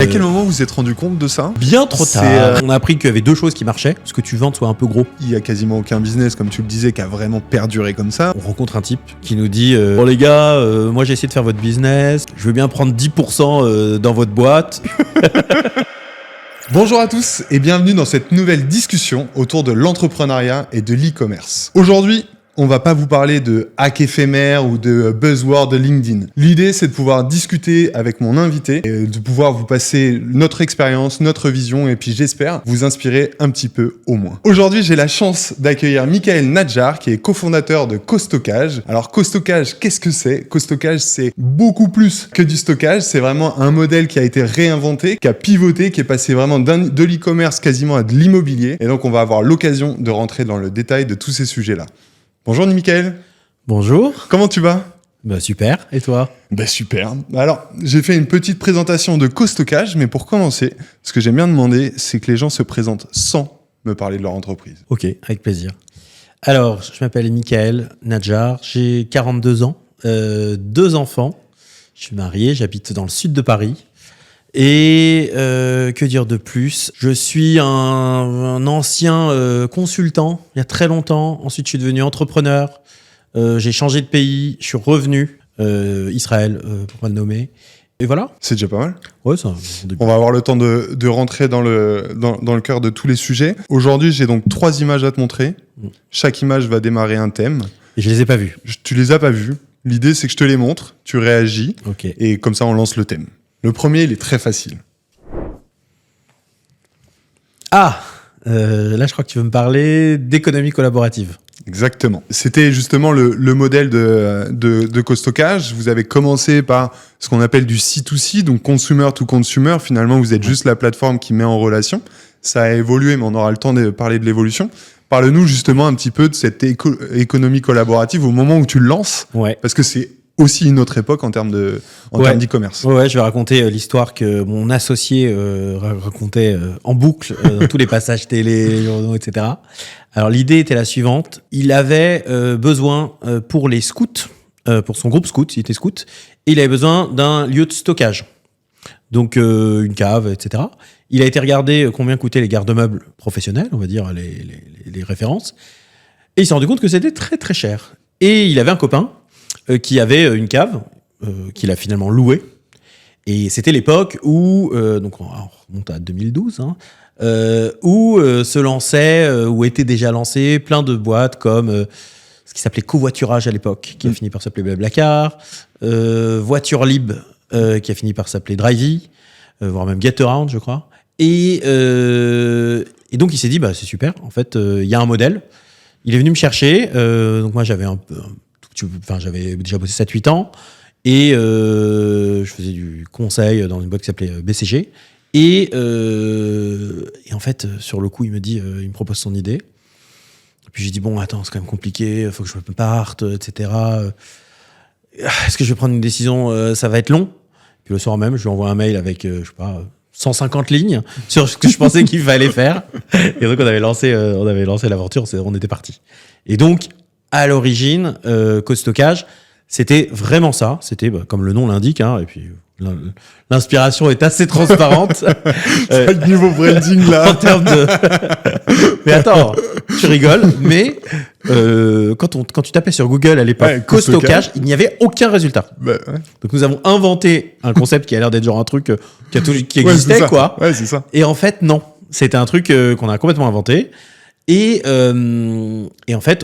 à quel moment vous vous êtes rendu compte de ça? Bien trop tard. On a appris qu'il y avait deux choses qui marchaient. Ce que tu vends soit un peu gros. Il y a quasiment aucun business, comme tu le disais, qui a vraiment perduré comme ça. On rencontre un type qui nous dit bon les gars, moi j'ai essayé de faire votre business, je veux bien prendre 10% dans votre boîte. Bonjour à tous et bienvenue dans cette nouvelle discussion autour de l'entrepreneuriat et de l'e-commerce. Aujourd'hui, on va pas vous parler de hack éphémère ou de buzzword de LinkedIn. L'idée, c'est de pouvoir discuter avec mon invité et de pouvoir vous passer notre expérience, notre vision et puis j'espère vous inspirer un petit peu au moins. Aujourd'hui, j'ai la chance d'accueillir Michael Nadjar qui est cofondateur de Co-Stockage. Alors Co-Stockage, qu'est-ce que c'est? Co-Stockage, c'est beaucoup plus que du stockage. C'est vraiment un modèle qui a été réinventé, qui a pivoté, qui est passé vraiment de l'e-commerce quasiment à de l'immobilier. Et donc, on va avoir l'occasion de rentrer dans le détail de tous ces sujets-là. Bonjour Michael. Bonjour. Comment tu vas? Bah super, et toi? Bah super. Alors, j'ai fait une petite présentation de Co-Stockage, mais pour commencer, ce que j'aime bien demander, c'est que les gens se présentent sans me parler de leur entreprise. Ok, avec plaisir. Alors, je m'appelle Michael Nadjar, j'ai 42 ans, 2 enfants, je suis marié, j'habite dans le sud de Paris. Et que dire de plus? Je suis un ancien consultant il y a très longtemps. Ensuite, je suis devenu entrepreneur. J'ai changé de pays. Je suis revenu Israël pour pas le nommer. Et voilà. C'est déjà pas mal. Ouais, ça. On va avoir le temps de rentrer dans le cœur de tous les sujets. Aujourd'hui, j'ai donc 3 images à te montrer. Chaque image va démarrer un thème. Et je les ai pas vues. Tu les as pas vues. L'idée, c'est que je te les montre. Tu réagis. Ok. Et comme ça, on lance le thème. Le premier, il est très facile. Ah, là, je crois que tu veux me parler d'économie collaborative. Exactement. C'était justement le modèle de Co-Stockage. Vous avez commencé par ce qu'on appelle du C2C, donc consumer to consumer. Finalement, vous êtes juste la plateforme qui met en relation. Ça a évolué, mais on aura le temps de parler de l'évolution. Parle-nous justement un petit peu de cette économie collaborative au moment où tu le lances. Ouais. Parce que c'est aussi une autre époque en termes d'e-commerce. Ouais, je vais raconter l'histoire que mon associé racontait en boucle dans tous les passages télé, journaux, etc. Alors l'idée était la suivante. Il avait besoin pour les scouts, pour son groupe scout, il était scout, et il avait besoin d'un lieu de stockage. Donc une cave, etc. Il a été regarder combien coûtaient les garde-meubles professionnels, on va dire les références, et il s'est rendu compte que c'était très très cher. Et il avait un copain qui avait une cave qu'il a finalement louée. Et c'était l'époque où, donc on remonte à 2012, où se lançait, où étaient déjà lancées plein de boîtes comme ce qui s'appelait covoiturage à l'époque, qui a fini par s'appeler Blablacar, Voiture Libre, qui a fini par s'appeler Drivey, voire même Getaround, je crois. Et donc il s'est dit, bah, c'est super, en fait, il y a un modèle. Il est venu me chercher, donc moi j'avais j'avais déjà bossé 7-8 ans et je faisais du conseil dans une boîte qui s'appelait BCG et en fait sur le coup il me propose son idée et puis j'ai dit bon attends c'est quand même compliqué, il faut que je me parte, etc. Est-ce que je vais prendre une décision, ça va être long. Puis le soir même je lui envoie un mail avec 150 lignes sur ce que je pensais qu'il fallait faire et donc on avait lancé l'aventure, on était parti. Et donc à l'origine, Co-Stockage, c'était vraiment ça. C'était comme le nom l'indique, et puis l'inspiration est assez transparente. Pas de niveau branding là. En termes de. Mais attends, tu rigoles. Mais quand tu tapais sur Google à l'époque Co-Stockage, il n'y avait aucun résultat. Ouais. Donc nous avons inventé un concept qui a l'air d'être genre un truc qui existait, quoi. Ouais, c'est ça. Et en fait, non. C'était un truc qu'on a complètement inventé. Et en fait,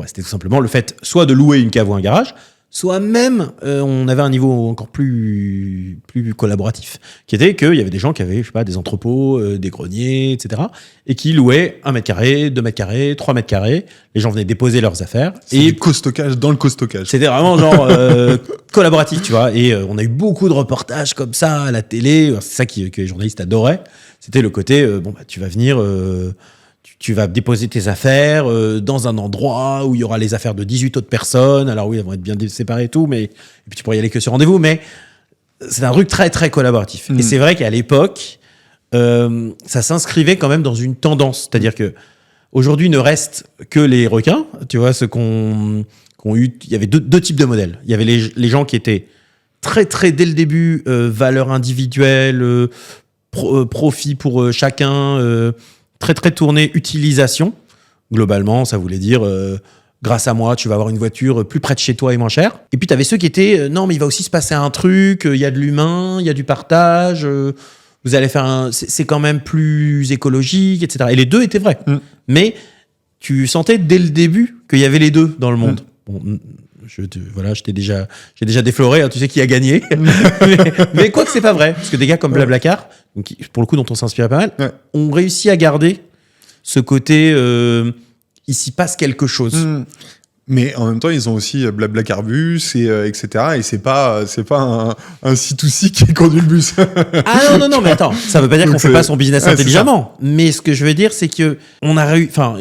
c'était tout simplement le fait soit de louer une cave ou un garage, soit même, on avait un niveau encore plus collaboratif, qui était qu'il y avait des gens qui avaient, des entrepôts, des greniers, etc., et qui louaient 1 mètre carré, 2 mètres carrés, 3 mètres carrés. Les gens venaient déposer leurs affaires. C'est du Co-Stockage dans le Co-Stockage. C'était vraiment genre collaboratif, tu vois. Et on a eu beaucoup de reportages comme ça à la télé. C'est ça que les journalistes adoraient. C'était le côté, tu vas venir... Tu vas déposer tes affaires dans un endroit où il y aura les affaires de 18 autres personnes. Alors oui, elles vont être bien séparées et tout, et puis tu pourras y aller que sur rendez-vous, mais c'est un truc très, très collaboratif. Et c'est vrai qu'à l'époque, ça s'inscrivait quand même dans une tendance. C'est-à-dire que aujourd'hui, il ne reste que les requins, tu vois, ceux qu'on eu... Il y avait deux types de modèles. Il y avait les gens qui étaient très, très, dès le début, valeurs individuelles, profit pour chacun, très très tourné utilisation. Globalement, ça voulait dire grâce à moi, tu vas avoir une voiture plus près de chez toi et moins chère. Et puis tu avais ceux qui étaient non, mais il va aussi se passer un truc, il y a de l'humain, il y a du partage, vous allez faire c'est quand même plus écologique, etc. Et les deux étaient vrais. Mais tu sentais dès le début qu'il y avait les deux dans le monde. Bon, j'ai déjà défloré, hein, tu sais qui a gagné. mais quoi que c'est pas vrai, parce que des gars comme Blablacar, donc, pour le coup dont on s'inspirait pas mal, ont réussi à garder ce côté il s'y passe quelque chose. Mais en même temps, ils ont aussi Blablacar Bus et etc. Et c'est pas un C2C qui conduit le bus. Ah non, mais attends, ça veut pas dire qu'on fait pas son business intelligemment. Mais ce que je veux dire, c'est que on a réussi. Enfin,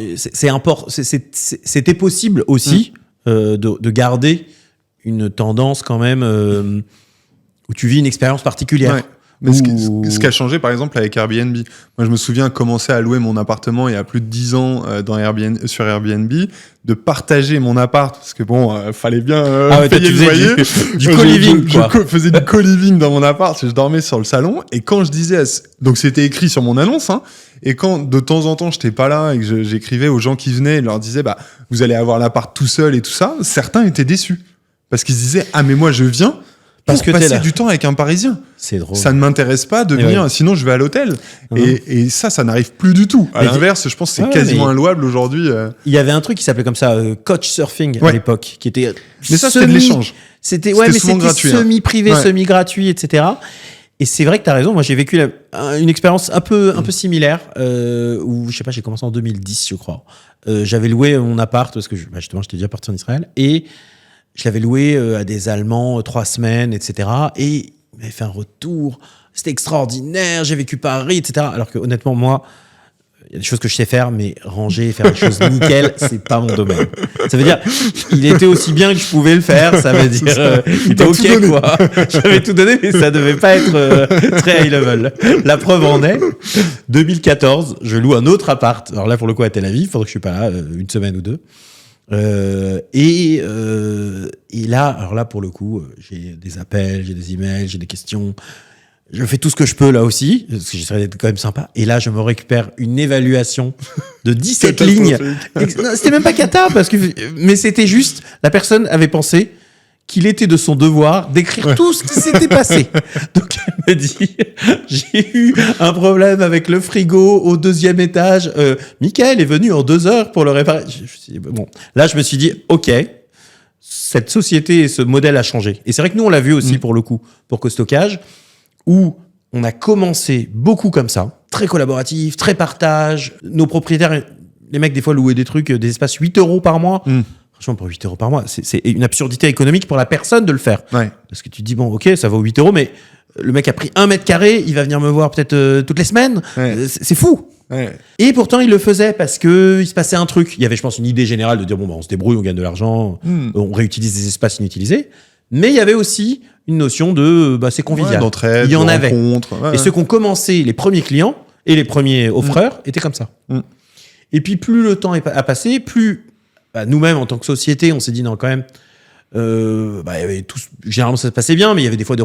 c'était possible aussi de garder une tendance quand même où tu vis une expérience particulière. Ouais. Mais ce qui a changé, par exemple, avec Airbnb. Moi, je me souviens commencer à louer mon appartement il y a plus de 10 ans sur Airbnb, de partager mon appart, parce que bon, fallait bien payer le loyer. Du co-living, quoi. Je faisais du co-living dans mon appart, je dormais sur le salon, et quand je disais... Donc, c'était écrit sur mon annonce, hein, et quand, de temps en temps, j'étais pas là, et que j'écrivais aux gens qui venaient, et leur disais, vous allez avoir l'appart tout seul et tout ça, certains étaient déçus. Parce qu'ils se disaient, ah, mais moi, je viens... Parce que passer du temps avec un Parisien. C'est drôle. Ça ne m'intéresse pas de venir, sinon je vais à l'hôtel. Et ça n'arrive plus du tout. À l'inverse, je pense que c'est quasiment inlouable aujourd'hui. Il y avait un truc qui s'appelait comme ça, Couchsurfing à l'époque, qui était. Mais ça, c'était de l'échange. C'était gratuit, semi-privé, semi-gratuit, etc. Et c'est vrai que tu as raison. Moi, j'ai vécu une expérience un peu similaire où, je sais pas, j'ai commencé en 2010, je crois. J'avais loué mon appart parce que justement, j'étais déjà parti en Israël et je l'avais loué à des Allemands 3 semaines, etc. Et il m'avait fait un retour. C'était extraordinaire. J'ai vécu Paris, etc. Alors que honnêtement, moi, il y a des choses que je sais faire, mais ranger, faire des choses nickel, c'est pas mon domaine. Ça veut dire, il était aussi bien que je pouvais le faire. Ça veut dire, il était ok, quoi. J'avais tout donné, mais ça devait pas être très high level. La preuve en est, 2014, je loue un autre appart. Alors là, pour le coup, à Tel Aviv, il faudrait que je suis pas là, une semaine ou deux. Et là, alors là, pour le coup, j'ai des appels, j'ai des emails, j'ai des questions. Je fais tout ce que je peux là aussi, parce que j'essaierai d'être quand même sympa. Et là, je me récupère une évaluation de 17 lignes. Non, c'était même pas cata, mais c'était juste, la personne avait pensé qu'il était de son devoir d'écrire tout ce qui s'était passé. Donc, elle me dit, j'ai eu un problème avec le frigo au 2e étage. Mickaël est venu en 2 heures pour le réparer. Bon, là, je me suis dit, OK, cette société et ce modèle a changé. Et c'est vrai que nous, on l'a vu aussi pour le coup, pour CoStockage, où on a commencé beaucoup comme ça, très collaboratif, très partage. Nos propriétaires, les mecs, des fois, louaient des trucs, des espaces 8 € par mois. Franchement, pour 8 € par mois, c'est une absurdité économique pour la personne de le faire. Ouais. Parce que tu te dis, bon, ok, ça vaut 8 €, mais le mec a pris 1 mètre carré, il va venir me voir peut-être toutes les semaines. Ouais. C'est fou. Ouais. Et pourtant, il le faisait parce qu'il se passait un truc. Il y avait, je pense, une idée générale de dire, bon, on se débrouille, on gagne de l'argent, on réutilise des espaces inutilisés. Mais il y avait aussi une notion de, c'est convivial. D'entraide, il y en avait. Et ceux qui ont commencé, les premiers clients et les premiers offreurs étaient comme ça. Et puis, plus le temps a passé, plus nous-mêmes, en tant que société, on s'est dit, non, quand même, il y avait généralement, ça se passait bien, mais il y avait des fois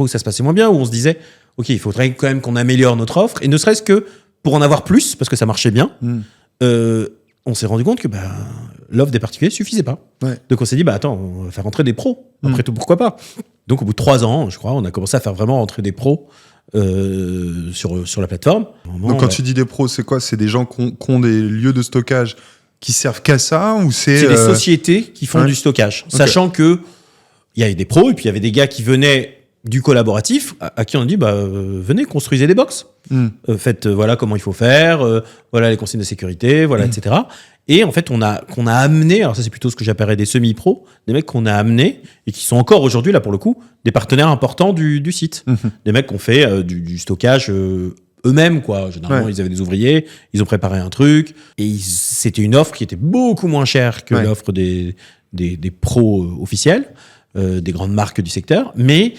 où ça se passait moins bien, où on se disait, OK, il faudrait quand même qu'on améliore notre offre. Et ne serait-ce que pour en avoir plus, parce que ça marchait bien, on s'est rendu compte que l'offre des particuliers ne suffisait pas. Ouais. Donc on s'est dit, attends, on va faire rentrer des pros. Après tout, pourquoi pas? Donc au bout de 3 ans, je crois, on a commencé à faire vraiment rentrer des pros sur la plateforme. Donc quand tu dis des pros, c'est quoi? C'est des gens qui ont des lieux de stockage qui servent qu'à ça, ou c'est des sociétés qui font du stockage. Okay. Sachant que il y avait des pros et puis il y avait des gars qui venaient du collaboratif à qui on a dit venez, construisez des box. Faites voilà comment il faut faire, voilà les consignes de sécurité, voilà etc. Et en fait qu'on a amené, alors ça c'est plutôt ce que j'appellerais des semi-pros, des mecs qu'on a amenés et qui sont encore aujourd'hui là pour le coup des partenaires importants du site, des mecs qui ont fait du stockage eux-mêmes, quoi. Généralement, ils avaient des ouvriers, ils ont préparé un truc, et c'était une offre qui était beaucoup moins chère que l'offre des pros officiels, des grandes marques du secteur, mais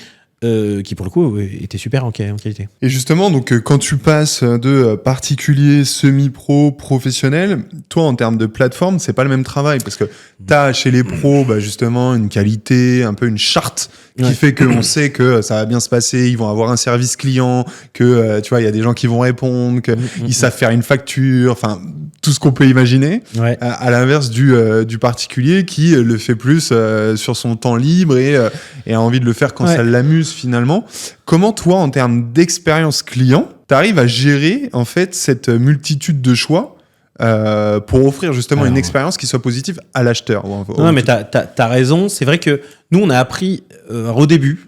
qui pour le coup était super en qualité. Et justement, donc quand tu passes de particulier, semi-pro, professionnel, toi en termes de plateforme, c'est pas le même travail parce que t'as chez les pros justement une qualité, un peu une charte qui fait qu'on sait que ça va bien se passer, ils vont avoir un service client, que tu vois il y a des gens qui vont répondre, que ils savent faire une facture, enfin tout ce qu'on peut imaginer. Ouais. À l'inverse du particulier qui le fait plus sur son temps libre et a envie de le faire quand ça l'amuse finalement. Comment toi, en termes d'expérience client, t'arrives à gérer en fait cette multitude de choix pour offrir justement une expérience qui soit positive à l'acheteur? Non, mais t'as raison. C'est vrai que nous, on a appris au début,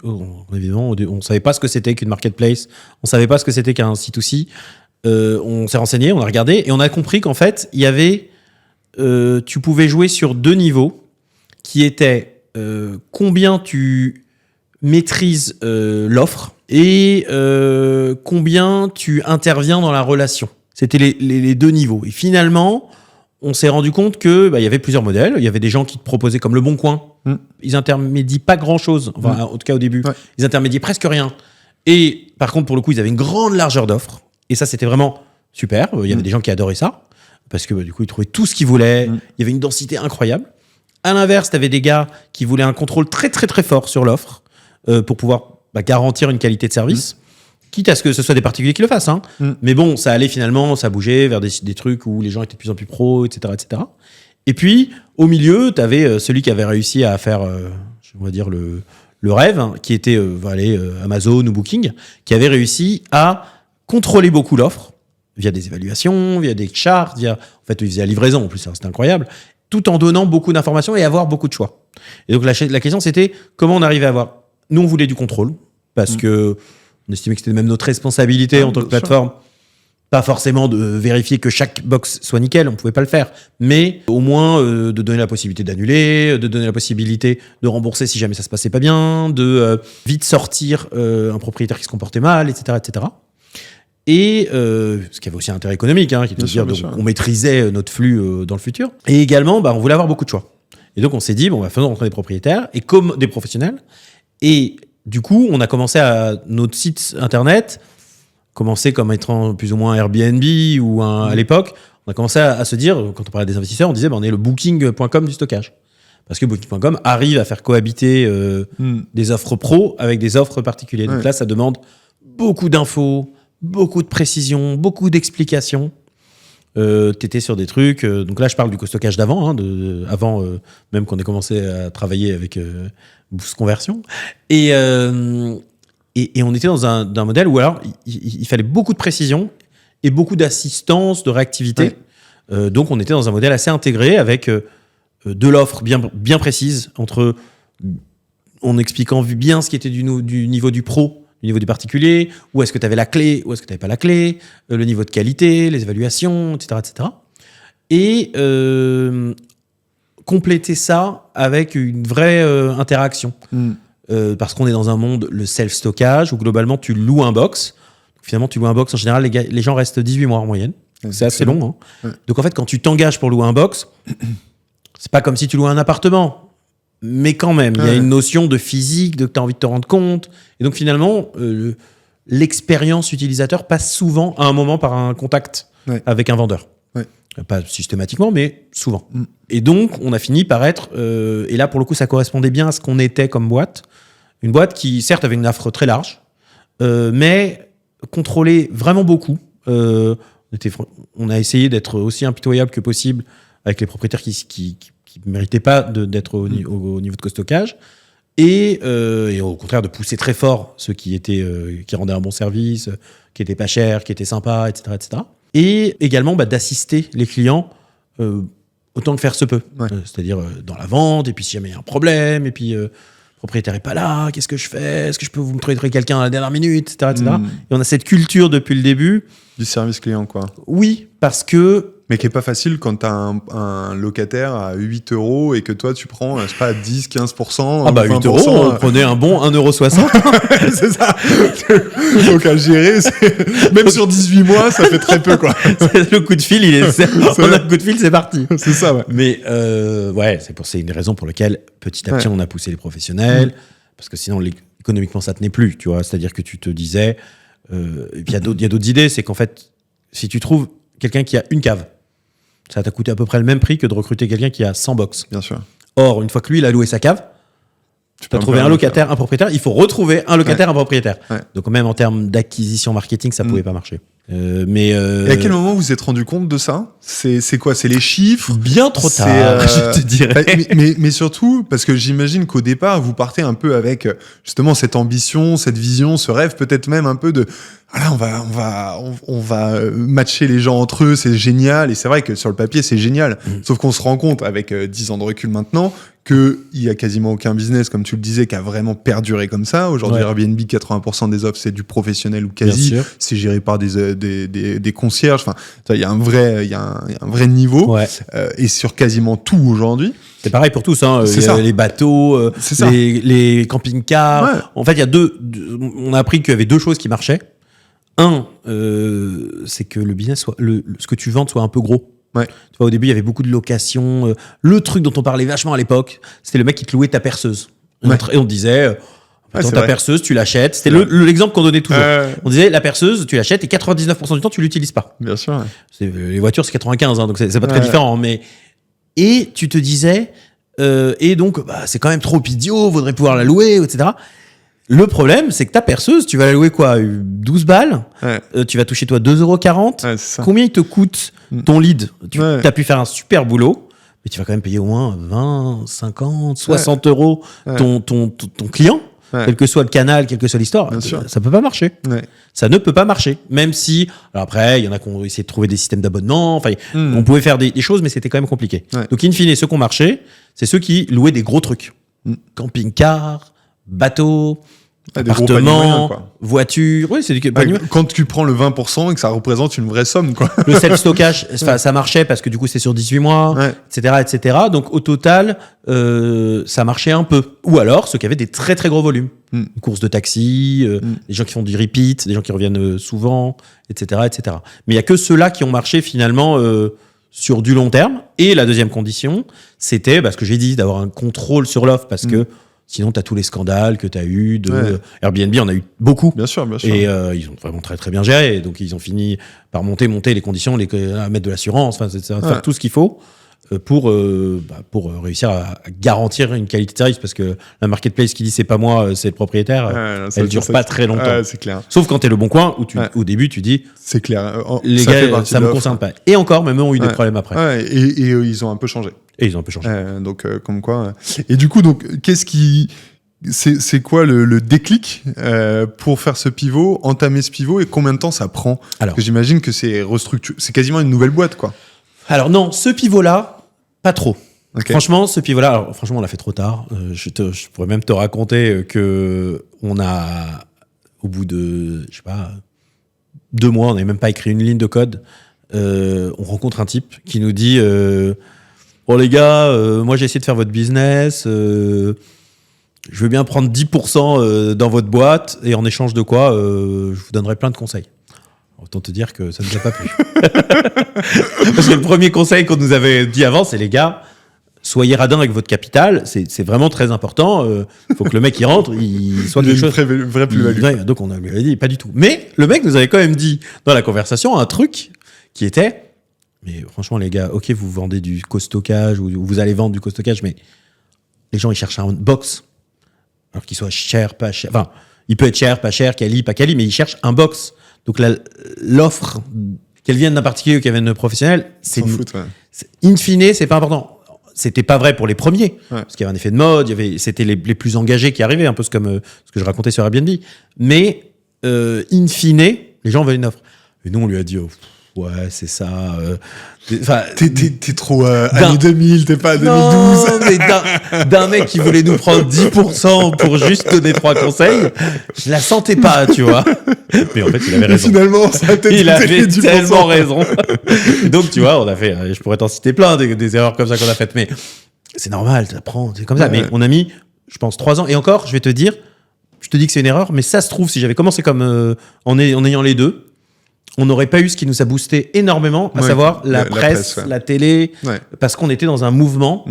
évidemment, on savait pas ce que c'était qu'une marketplace, on savait pas ce que c'était qu'un C2C. On s'est renseigné, on a regardé et on a compris qu'en fait, il y avait, tu pouvais jouer sur 2 niveaux qui étaient combien tu maîtrises l'offre et combien tu interviens dans la relation. C'était les 2 niveaux. Et finalement, on s'est rendu compte que y avait plusieurs modèles. Il y avait des gens qui te proposaient comme Le Bon Coin. Ils intermédient pas grand-chose. Enfin, en tout cas au début. Ouais. Ils intermédiaient presque rien. Et par contre, pour le coup, ils avaient une grande largeur d'offres. Et ça, c'était vraiment super. Il y avait des gens qui adoraient ça. Parce que du coup, ils trouvaient tout ce qu'ils voulaient. Il y avait une densité incroyable. À l'inverse, tu avais des gars qui voulaient un contrôle très, très, très fort sur l'offre pour pouvoir garantir une qualité de service. Quitte à ce que ce soit des particuliers qui le fassent. Hein. Mais bon, ça allait finalement, ça bougeait vers des trucs où les gens étaient de plus en plus pros, etc. etc. Et puis, au milieu, tu avais celui qui avait réussi à faire, on va dire, le rêve, hein, qui était Amazon ou Booking, qui avait réussi à contrôler beaucoup l'offre via des évaluations, via des charts, en fait, ils faisaient la livraison en plus, hein, c'était incroyable, tout en donnant beaucoup d'informations et avoir beaucoup de choix. Et donc, la question, c'était comment on arrivait à avoir... Nous, on voulait du contrôle, parce que on estimait que c'était même notre responsabilité en tant que plateforme. Pas forcément de vérifier que chaque box soit nickel, on pouvait pas le faire, mais au moins de donner la possibilité d'annuler, de donner la possibilité de rembourser si jamais ça se passait pas bien, de vite sortir un propriétaire qui se comportait mal, etc., etc. Et ce qui avait aussi un intérêt économique, hein, qui était de dire qu'on maîtrisait notre flux dans le futur. Et également, on voulait avoir beaucoup de choix. Et donc on s'est dit, faisons rentrer des propriétaires et comme des professionnels. Et du coup, on a commencé à notre site internet, commencé comme étant plus ou moins Airbnb ou à l'époque, on a commencé à se dire, quand on parlait des investisseurs, on disait on est le booking.com du stockage. Parce que booking.com arrive à faire cohabiter des offres pro avec des offres particulières. Donc là, ça demande beaucoup d'infos, beaucoup de précision, beaucoup d'explications. T'étais sur des trucs... donc là, je parle du co-stockage d'avant, hein, avant même qu'on ait commencé à travailler avec Boost Conversion. Et on était dans un modèle où alors il fallait beaucoup de précision et beaucoup d'assistance, de réactivité. Donc on était dans un modèle assez intégré avec de l'offre bien précise, en expliquant bien ce qui était du niveau du pro, du niveau du particulier, où est-ce que tu avais la clé, où est-ce que tu n'avais pas la clé, le niveau de qualité, les évaluations, etc. etc. Et compléter ça avec une vraie interaction. Parce qu'on est dans un monde, le self-stockage, où globalement, tu loues un box. Finalement, tu loues un box, en général, les gens restent 18 mois en moyenne. C'est assez long. Hein. Donc, en fait, quand tu t'engages pour louer un box, c'est pas comme si tu louais un appartement. Mais quand même, il y a une notion de physique, de que tu as envie de te rendre compte. Et donc, finalement, l'expérience utilisateur passe souvent, à un moment, par un contact avec un vendeur. Pas systématiquement, mais souvent. Et donc, on a fini par être... et là, pour le coup, ça correspondait bien à ce qu'on était comme boîte. Une boîte qui, certes, avait une offre très large, mais contrôlait vraiment beaucoup. On a essayé d'être aussi impitoyable que possible avec les propriétaires qui ne méritaient pas d'être au niveau de co-stockage. Et au contraire, de pousser très fort ceux qui rendaient un bon service, qui étaient pas chers, qui étaient sympas, etc. etc. Et également d'assister les clients autant que faire se peut. C'est-à-dire dans la vente, et puis si jamais il y a un problème, et puis le propriétaire n'est pas là, qu'est-ce que je fais? Est-ce que je peux vous me trouver quelqu'un à la dernière minute, etc. etc. Et on a cette culture depuis le début. Du service client, quoi. Oui, parce que... Mais qui n'est pas facile quand tu as un locataire à 8 € et que toi, tu prends, je sais pas, 10, 15%. 8 €, on prenait un bon 1,60 €. C'est ça. Donc à gérer, même sur 18 mois, ça fait très peu, quoi. Le coup de fil, on a le coup de fil, c'est parti. C'est ça, ouais. Mais c'est une des raisons pour lesquelles, petit à petit, on a poussé les professionnels. Parce que sinon, économiquement, ça tenait plus, tu vois. C'est-à-dire que tu te disais, et puis il y a d'autres idées, c'est qu'en fait, si tu trouves quelqu'un qui a une cave, ça t'a coûté à peu près le même prix que de recruter quelqu'un qui a 100 box. Bien sûr. Or, une fois que lui, il a loué sa cave, tu peux trouver un locataire, un propriétaire, il faut retrouver un locataire, un propriétaire. Ouais. Donc même en termes d'acquisition marketing, ça pouvait pas marcher. Et à quel moment vous vous êtes rendu compte de ça ? C'est quoi ? C'est les chiffres ? Bien trop tard, je te dirais. Mais surtout, parce que j'imagine qu'au départ, vous partez un peu avec justement cette ambition, cette vision, ce rêve, peut-être même un peu de voilà, on va matcher les gens entre eux, c'est génial. Et c'est vrai que sur le papier, c'est génial. Sauf qu'on se rend compte, avec 10 ans de recul maintenant, qu'il y a quasiment aucun business, comme tu le disais, qui a vraiment perduré comme ça. Aujourd'hui, Airbnb, 80% des offres, c'est du professionnel ou quasi. C'est géré par des concierges. Enfin, il y a un vrai niveau. Ouais. Et sur quasiment tout aujourd'hui. C'est pareil pour tous, hein. Les bateaux, les camping-cars. Ouais. En fait, il y a on a appris qu'il y avait 2 choses qui marchaient. Un, c'est que le business ce que tu vends soit un peu gros. Ouais. Tu vois, au début, il y avait beaucoup de locations. Le truc dont on parlait vachement à l'époque, c'était le mec qui te louait ta perceuse. Ouais. Et on te disait, ta perceuse, tu l'achètes. C'était l'exemple qu'on donnait toujours. On disait, la perceuse, tu l'achètes et 99% du temps, tu l'utilises pas. Bien sûr. Ouais. Les voitures, c'est 95, hein, donc c'est pas très différent. Mais... Et tu te disais, et donc, c'est quand même trop idiot, vaudrait pouvoir la louer, etc. Le problème, c'est que ta perceuse, tu vas la louer quoi, 12 balles, tu vas toucher toi 2,40 €. Ouais, combien il te coûte ton lead ? Tu as pu faire un super boulot, mais tu vas quand même payer au moins 20, 50, 60 euros ton client, quel que soit le canal, quelle que soit l'histoire. Ça peut pas marcher. Ouais. Ça ne peut pas marcher. Même si, alors après, il y en a qui ont essayé de trouver des systèmes d'abonnement, enfin, on pouvait faire des choses, mais c'était quand même compliqué. Ouais. Donc, in fine, ceux qui ont marché, c'est ceux qui louaient des gros trucs. Camping-car, bateau, appartement, voiture. Oui, c'est du quand tu prends le 20% et que ça représente une vraie somme, quoi. Le self-stockage, ça marchait parce que du coup, c'est sur 18 mois, etc. Donc, au total, ça marchait un peu. Ou alors, ceux qui avaient des très, très gros volumes. Une course de taxi, des gens qui font du repeat, des gens qui reviennent souvent, etc. Mais il y a que ceux-là qui ont marché finalement sur du long terme. Et la deuxième condition, c'était, ce que j'ai dit, d'avoir un contrôle sur l'offre parce que sinon, tu as tous les scandales que tu as eu de Airbnb, on a eu beaucoup. Bien sûr. Et ils ont vraiment très, très bien géré. Donc, ils ont fini par monter les conditions, à mettre de l'assurance, faire tout ce qu'il faut pour réussir à garantir une qualité de service. Parce que la marketplace qui dit c'est pas moi, c'est le propriétaire, elle dure pas très longtemps. C'est clair. Sauf quand tu es le bon coin, où au début, tu dis... C'est clair. Les gars, ça me concerne pas. Et encore, même eux ont eu des problèmes après. Ouais, et ils ont un peu changé. Donc, comme quoi. Et du coup, qu'est-ce qui... C'est quoi le déclic pour faire ce pivot, entamer ce pivot, et combien de temps ça prend ? Parce que j'imagine que c'est quasiment une nouvelle boîte, quoi. Alors non, ce pivot-là, pas trop. Okay. Franchement, ce pivot-là, on l'a fait trop tard. Je pourrais même te raconter que on a, au bout de, 2 mois, on n'avait même pas écrit une ligne de code. On rencontre un type qui nous dit bon les gars, moi j'ai essayé de faire votre business, je veux bien prendre 10% dans votre boîte et en échange de quoi je vous donnerai plein de conseils. Autant te dire que ça ne nous a pas plu. Parce que le premier conseil qu'on nous avait dit avant, c'est les gars, soyez radins avec votre capital, c'est vraiment très important. Faut que le mec qui rentre, il soit quelque chose. Une vraie plus-value. Donc on lui avait dit pas du tout. Mais le mec nous avait quand même dit dans la conversation un truc qui était, mais franchement les gars, ok vous vendez du co-stockage ou vous allez vendre du co-stockage, mais les gens ils cherchent un box, alors qu'il soit cher, pas cher. Enfin, il peut être cher, pas cher, quali, pas quali, mais ils cherchent un box. Donc l'offre, qu'elle vienne d'un particulier ou qu'elle vienne d'un professionnel, in fine, c'est pas important. C'était pas vrai pour les premiers, parce qu'il y avait un effet de mode, c'était les plus engagés qui arrivaient, un peu comme ce que je racontais sur Airbnb. Mais in fine, les gens veulent une offre. Et nous, on lui a dit, ouais, c'est ça. T'es trop années 2000, t'es pas 2012. Non, mais d'un mec qui voulait nous prendre 10% pour juste donner 3 conseils, je la sentais pas, tu vois. Mais en fait, il avait raison. Finalement, ça a peut-être il avait tellement raison. Donc, tu vois, on a fait, je pourrais t'en citer plein des erreurs comme ça qu'on a faites, mais c'est normal, t'apprends, c'est comme ça. Mais on a mis, je pense, 3 ans. Et encore, je vais te dire, je te dis que c'est une erreur, mais ça se trouve, si j'avais commencé comme en ayant les deux, on n'aurait pas eu ce qui nous a boosté énormément, à Ouais, savoir la la presse, presse, ouais. la télé, Ouais. parce qu'on était dans un mouvement.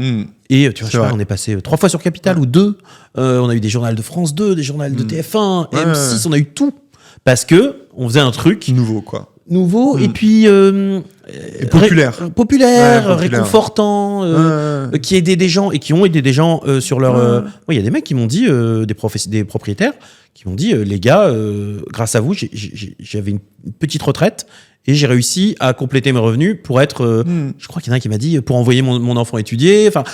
Et tu vois, je sais pas, vrai. on est passé 3 fois sur Capital ou 2. On a eu des journaux de France 2, des journaux de TF1, Ouais, M6, on a eu tout. Parce que on faisait un truc Nouveau, quoi. nouveau et puis Et populaire. populaire, Ouais, populaire. réconfortant, qui aidait des gens et qui ont aidé des gens sur leur. Moi, il y a des mecs qui m'ont dit, des propriétaires, qui m'ont dit, les gars, grâce à vous, j'avais une petite retraite et j'ai réussi à compléter mes revenus pour être. Je crois qu'il y en a un qui m'a dit pour envoyer mon enfant étudier. Enfin,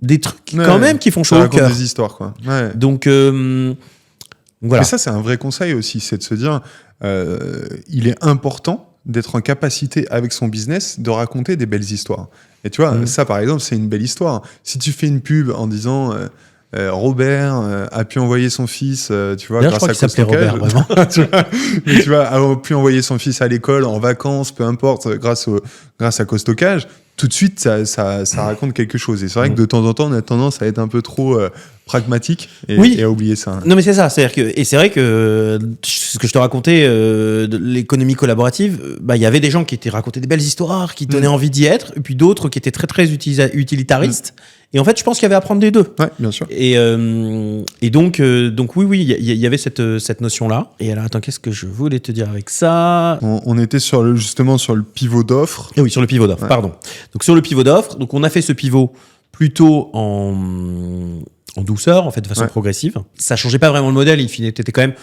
des trucs quand même qui font chaud Ça au raconte cœur. des histoires, quoi. Ouais. Donc voilà. Mais ça, c'est un vrai conseil aussi, c'est de se dire, il est important d'être en capacité avec son business de raconter des belles histoires. Et tu vois, ça par exemple, c'est une belle histoire. Si tu fais une pub en disant Robert a pu envoyer son fils, tu vois, D'ailleurs, je grâce crois à qu'il s'appelait Costocage, Robert, vraiment. tu vois, mais tu vois, a pu envoyer son fils à l'école, en vacances, peu importe, grâce à Costocage, tout de suite, ça raconte quelque chose. Et c'est vrai que de temps en temps, on a tendance à être un peu trop pragmatique et à oublier ça. Non, mais c'est ça. Et c'est vrai que ce que je te racontais, de l'économie collaborative, il y avait des gens qui étaient racontés des belles histoires, qui donnaient envie d'y être, et puis d'autres qui étaient très, très utilitaristes. Et en fait, je pense qu'il y avait à prendre des deux. Ouais, bien sûr. Et donc oui, il y avait cette notion-là. Et alors, attends, qu'est-ce que je voulais te dire avec ça? On était justement sur le pivot d'offres. Et oui, sur le pivot d'offre, pardon. Donc sur le pivot d'offre, donc on a fait ce pivot plutôt en douceur, en fait, de façon progressive. Ça changeait pas vraiment le modèle. In fine, t'étais quand même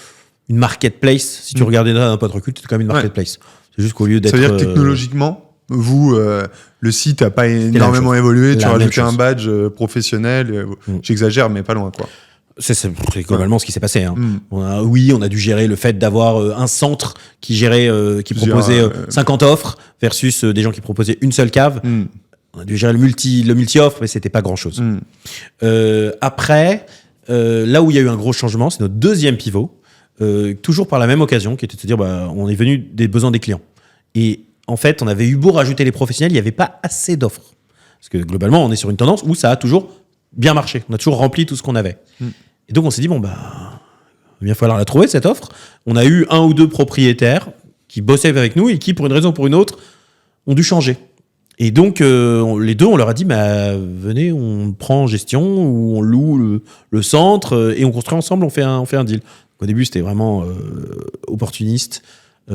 une marketplace. Si tu regardais d'un peu de recul, t'étais quand même une marketplace. C'est juste qu'au lieu d'être... Ça veut dire que technologiquement, vous, le site n'a pas énormément évolué. Tu as rajouté un badge professionnel. J'exagère, mais pas loin, quoi. C'est globalement ce qui s'est passé. Hein. On a dû gérer le fait d'avoir un centre qui gérait, qui proposait 50 offres versus des gens qui proposaient une seule cave. On a dû gérer le multi-offre, mais c'était pas grand-chose. Après, là où il y a eu un gros changement, c'est notre deuxième pivot, toujours par la même occasion, qui était de se dire, on est venu des besoins des clients. Et en fait, on avait eu beau rajouter les professionnels, il n'y avait pas assez d'offres. Parce que globalement, on est sur une tendance où ça a toujours bien marché. On a toujours rempli tout ce qu'on avait. Et donc, on s'est dit, il va bien falloir la trouver, cette offre. On a eu 1 ou 2 propriétaires qui bossaient avec nous et qui, pour une raison ou pour une autre, ont dû changer. Et donc, les deux, on leur a dit, venez, on prend en gestion ou on loue le centre et on construit ensemble, on fait un deal. Au début, c'était vraiment opportuniste.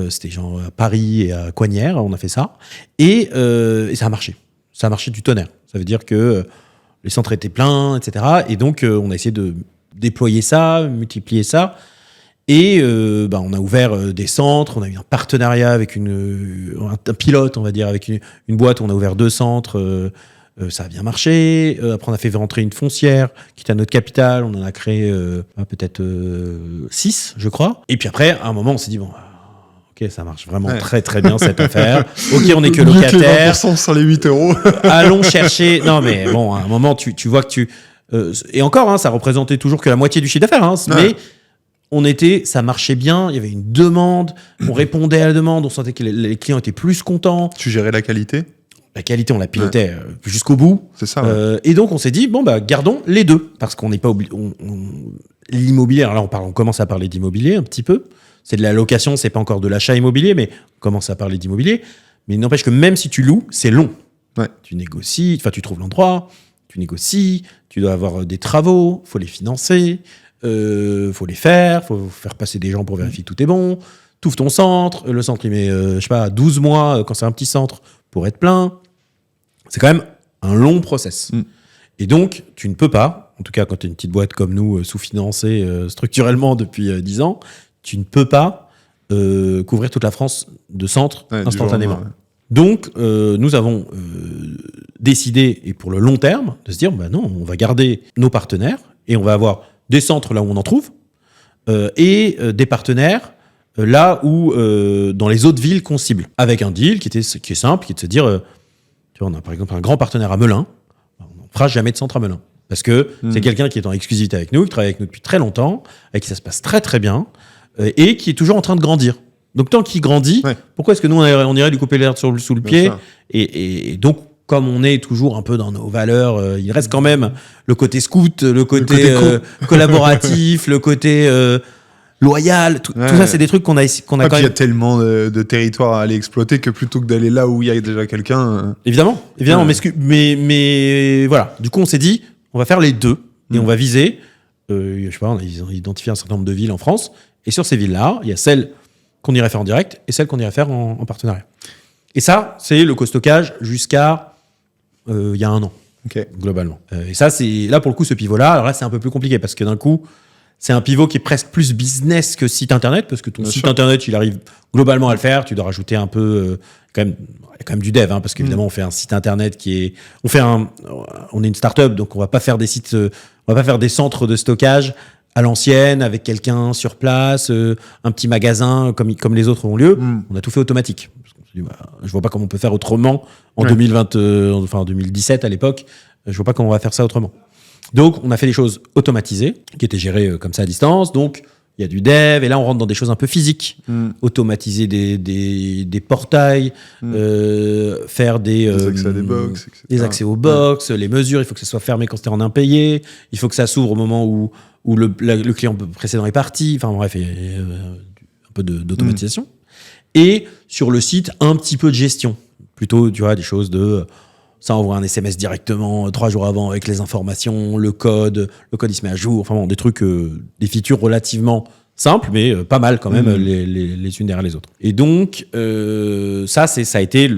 C'était genre à Paris et à Coignières, on a fait ça. Et ça a marché. Ça a marché du tonnerre. Ça veut dire que les centres étaient pleins, etc. Et donc, on a essayé de déployer ça, multiplier ça. Et on a ouvert des centres, on a eu un partenariat avec un pilote, on va dire, avec une boîte. On a ouvert 2 centres, ça a bien marché. Après, on a fait rentrer une foncière qui était à notre capital. On en a créé peut-être 6, je crois. Et puis après, à un moment, on s'est dit, ok, ça marche vraiment très très bien cette affaire. Ok, on n'est que locataire. 20% sur les 8 euros. Allons chercher. Non, mais bon, à un moment, tu vois que tu. Et encore, ça représentait toujours que la moitié du chiffre d'affaires. Mais ça marchait bien. Il y avait une demande. On répondait à la demande. On sentait que les clients étaient plus contents. Tu gérais la qualité? La qualité, on la pilotait jusqu'au bout. C'est ça. Et donc, on s'est dit, gardons les deux. Parce qu'on n'est pas obligé. L'immobilier, alors là, on commence à parler d'immobilier un petit peu. C'est de la location, c'est pas encore de l'achat immobilier, mais on commence à parler d'immobilier. Mais il n'empêche que même si tu loues, c'est long. Tu négocies, tu trouves l'endroit, tu négocies, tu dois avoir des travaux, faut les financer, faut les faire, faut faire passer des gens pour vérifier que tout est bon. T'ouvres ton centre, le centre il met, 12 mois quand c'est un petit centre pour être plein. C'est quand même un long process. Et donc, tu ne peux pas, en tout cas quand tu es une petite boîte comme nous, sous-financée structurellement depuis 10 ans, tu ne peux pas couvrir toute la France de centres instantanément. Donc, nous avons décidé, et pour le long terme, de se dire, non, on va garder nos partenaires et on va avoir des centres là où on en trouve et des partenaires là où, dans les autres villes qu'on cible. Avec un deal qui est simple, qui est de se dire, tu vois, on a par exemple un grand partenaire à Melun, on ne fera jamais de centre à Melun. Parce que c'est quelqu'un qui est en exclusivité avec nous, qui travaille avec nous depuis très longtemps, avec qui ça se passe très très bien, et qui est toujours en train de grandir. Donc tant qu'il grandit, pourquoi est-ce que nous on irait lui couper l'herbe sous le pied et donc comme on est toujours un peu dans nos valeurs, il reste quand même le côté scout, le côté collaboratif, le côté loyal. Tout ça, c'est des trucs qu'on a quand puis il y a même. tellement de territoires à aller exploiter que plutôt que d'aller là où il y a déjà quelqu'un. Évidemment. Mais voilà. Du coup, on s'est dit, on va faire les deux et on va viser. Je sais pas, on a identifié un certain nombre de villes en France. Et sur ces villes-là, il y a celles qu'on irait faire en direct et celles qu'on irait faire en partenariat. Et ça, c'est le co-stockage jusqu'à il y a 1 an, globalement. Et ça, c'est là pour le coup, ce pivot-là. Alors là, c'est un peu plus compliqué parce que d'un coup, c'est un pivot qui est presque plus business que site internet parce que ton site internet, il arrive globalement à le faire. Tu dois rajouter un peu il y a quand même du dev, parce qu'évidemment, on fait un site internet on est une startup, donc on va pas faire des sites, on va pas faire des centres de stockage à l'ancienne avec quelqu'un sur place, un petit magasin comme les autres ont lieu. On a tout fait automatique. Je vois pas comment on peut faire autrement en 2017 à l'époque. Je vois pas comment on va faire ça autrement. Donc, on a fait des choses automatisées qui étaient gérées comme ça à distance. Donc, il y a du dev et là, on rentre dans des choses un peu physiques. Automatiser des portails, faire des accès à des box, etc. Des accès aux box, les mesures. Il faut que ça soit fermé quand c'était en impayé. Il faut que ça s'ouvre au moment où le client précédent est parti. Enfin bref, il y a un peu d'automatisation. Et sur le site, un petit peu de gestion. Plutôt, tu vois, des choses de... Ça envoie un SMS directement 3 jours avant avec les informations, le code il se met à jour. Enfin bon, des trucs, des features relativement simples, mais pas mal quand même, les unes derrière les autres. Et donc, ça a été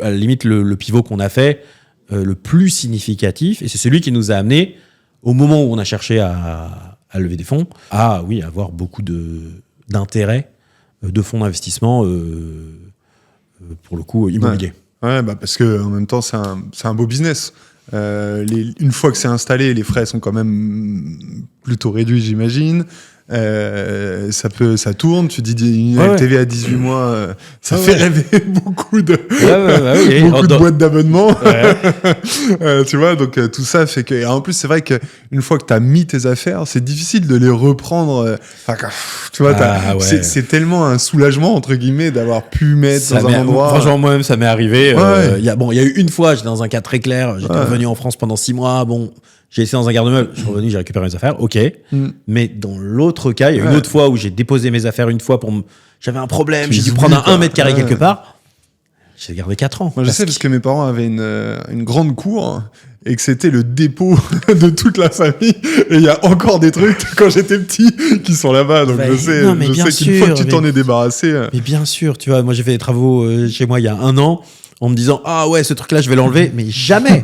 à la limite le pivot qu'on a fait le plus significatif. Et c'est celui qui nous a amené, au moment où on a cherché à lever des fonds, à avoir beaucoup d'intérêt de fonds d'investissement, pour le coup, immobilier. Ouais, parce que en même temps, c'est un beau business. Une fois que c'est installé, les frais sont quand même plutôt réduits, j'imagine. Ça tourne. Tu dis une TV à 18 mois, ça fait rêver beaucoup de boîtes d'abonnement. Tu vois, donc tout ça fait que. Et en plus, c'est vrai que une fois que t'as mis tes affaires, c'est difficile de les reprendre. Tu vois, c'est tellement un soulagement entre guillemets d'avoir pu mettre ça dans un endroit. Franchement, moi-même, ça m'est arrivé. Il y a eu une fois, j'étais dans un cas très clair. J'étais revenu en France pendant 6 mois. Bon. J'ai laissé dans un garde-meuble, je suis revenu, j'ai récupéré mes affaires, ok. Mais dans l'autre cas, il y a une autre fois où j'ai déposé mes affaires une fois j'avais un problème, j'ai dû prendre un 1 mètre carré quelque part. J'ai gardé 4 ans. Moi, je sais parce que mes parents avaient une grande cour et que c'était le dépôt de toute la famille. Et il y a encore des trucs quand j'étais petit qui sont là-bas. Donc je sais qu'une fois que tu t'en es débarrassé. Mais bien sûr, tu vois, moi j'ai fait des travaux chez moi il y a 1 an. En me disant, ah ouais, ce truc-là, je vais l'enlever. Mais jamais.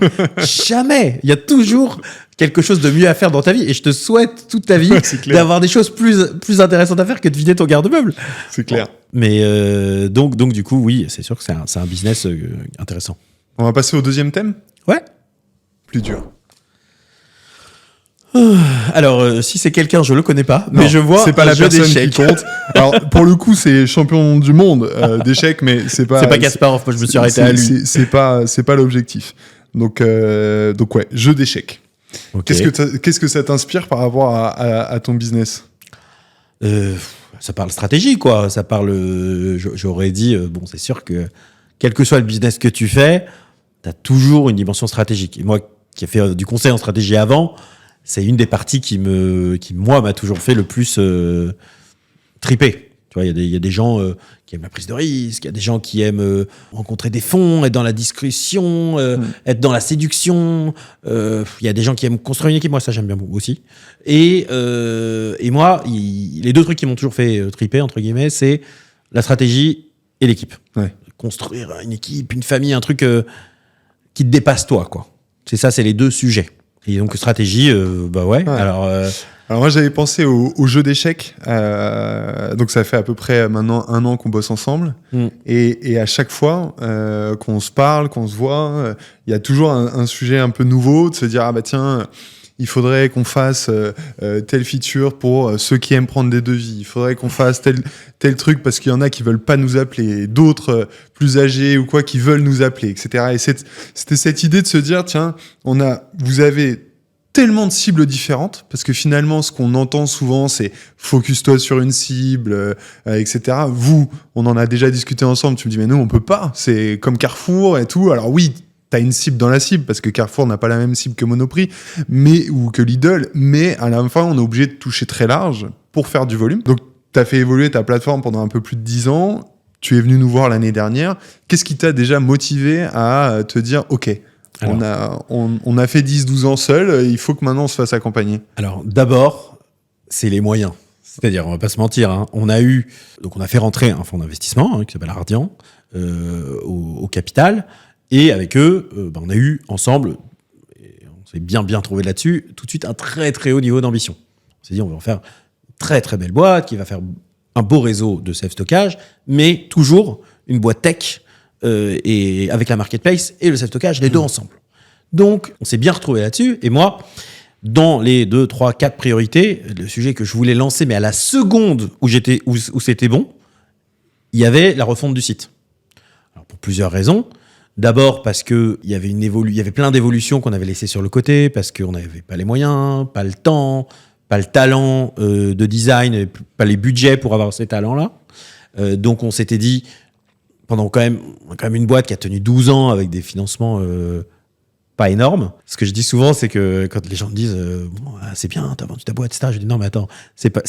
Il y a toujours quelque chose de mieux à faire dans ta vie. Et je te souhaite toute ta vie d'avoir des choses plus intéressantes à faire que de vider ton garde-meuble. C'est clair. Bon. Mais donc, du coup, oui, c'est sûr que c'est un business intéressant. On va passer au deuxième thème. Ouais. Plus dur. Alors, si c'est quelqu'un, je le connais pas, mais je vois. C'est pas la personne qui compte. Alors, pour le coup, c'est champion du monde d'échecs, mais c'est pas. C'est pas Kasparov. Moi, je me suis arrêté à lui. C'est pas l'objectif. Donc ouais, jeu d'échecs. Okay. Qu'est-ce que ça t'inspire par rapport à ton business? Ça parle stratégie, quoi. Ça parle. J'aurais dit, bon, c'est sûr que quel que soit le business que tu fais, t'as toujours une dimension stratégique. Et moi, qui ai fait du conseil en stratégie avant. C'est une des parties qui moi, m'a toujours fait le plus triper. Tu vois, il y a des gens qui aiment la prise de risque, il y a des gens qui aiment rencontrer des fonds, être dans la discussion, être dans la séduction. Il y a des gens qui aiment construire une équipe. Moi, ça, j'aime bien beaucoup aussi. Et moi, les 2 trucs qui m'ont toujours fait triper, entre guillemets, c'est la stratégie et l'équipe. Ouais. Construire une équipe, une famille, un truc qui te dépasse toi, quoi. C'est les 2 sujets. Et donc stratégie, ouais. Alors moi j'avais pensé au jeu d'échecs. Donc ça fait à peu près maintenant 1 an qu'on bosse ensemble. Et à chaque fois qu'on se parle, qu'on se voit, il y a toujours un sujet un peu nouveau de se dire tiens. Il faudrait qu'on fasse telle feature pour ceux qui aiment prendre des devis. Il faudrait qu'on fasse tel truc parce qu'il y en a qui veulent pas nous appeler, d'autres plus âgés ou quoi qui veulent nous appeler, etc. Et c'était cette idée de se dire tiens, vous avez tellement de cibles différentes parce que finalement ce qu'on entend souvent c'est focus-toi sur une cible, etc. Vous, on en a déjà discuté ensemble. Tu me dis mais nous on peut pas. C'est comme Carrefour et tout. Alors oui. T'as une cible dans la cible parce que Carrefour n'a pas la même cible que Monoprix ou que Lidl, mais à la fin on est obligé de toucher très large pour faire du volume. Donc, tu as fait évoluer ta plateforme pendant un peu plus de 10 ans. Tu es venu nous voir l'année dernière. Qu'est-ce qui t'a déjà motivé à te dire, OK, alors, on a fait 10-12 ans seul, il faut que maintenant on se fasse accompagner? Alors, d'abord, c'est les moyens. C'est-à-dire, on va pas se mentir, hein, on a fait rentrer un fonds d'investissement qui s'appelle Ardian au capital, et avec eux, on a eu ensemble, et on s'est bien trouvé là-dessus, tout de suite un très très haut niveau d'ambition. On s'est dit, on va en faire une très très belle boîte qui va faire un beau réseau de self-stockage, mais toujours une boîte tech et avec la marketplace et le self-stockage, les deux ensemble. Donc, on s'est bien retrouvé là-dessus, et moi, dans les 2, 3, 4 priorités, le sujet que je voulais lancer, mais à la seconde où c'était bon, il y avait la refonte du site. Alors, pour plusieurs raisons. D'abord parce que il y avait plein d'évolutions qu'on avait laissées sur le côté, parce qu'on n'avait pas les moyens, pas le temps, pas le talent de design, pas les budgets pour avoir ces talents-là. Donc on s'était dit, pendant quand même une boîte qui a tenu 12 ans avec des financements pas énormes. Ce que je dis souvent, c'est que quand les gens me disent c'est bien, t'as vendu ta boîte, etc. Je dis non, mais attends, c'est pas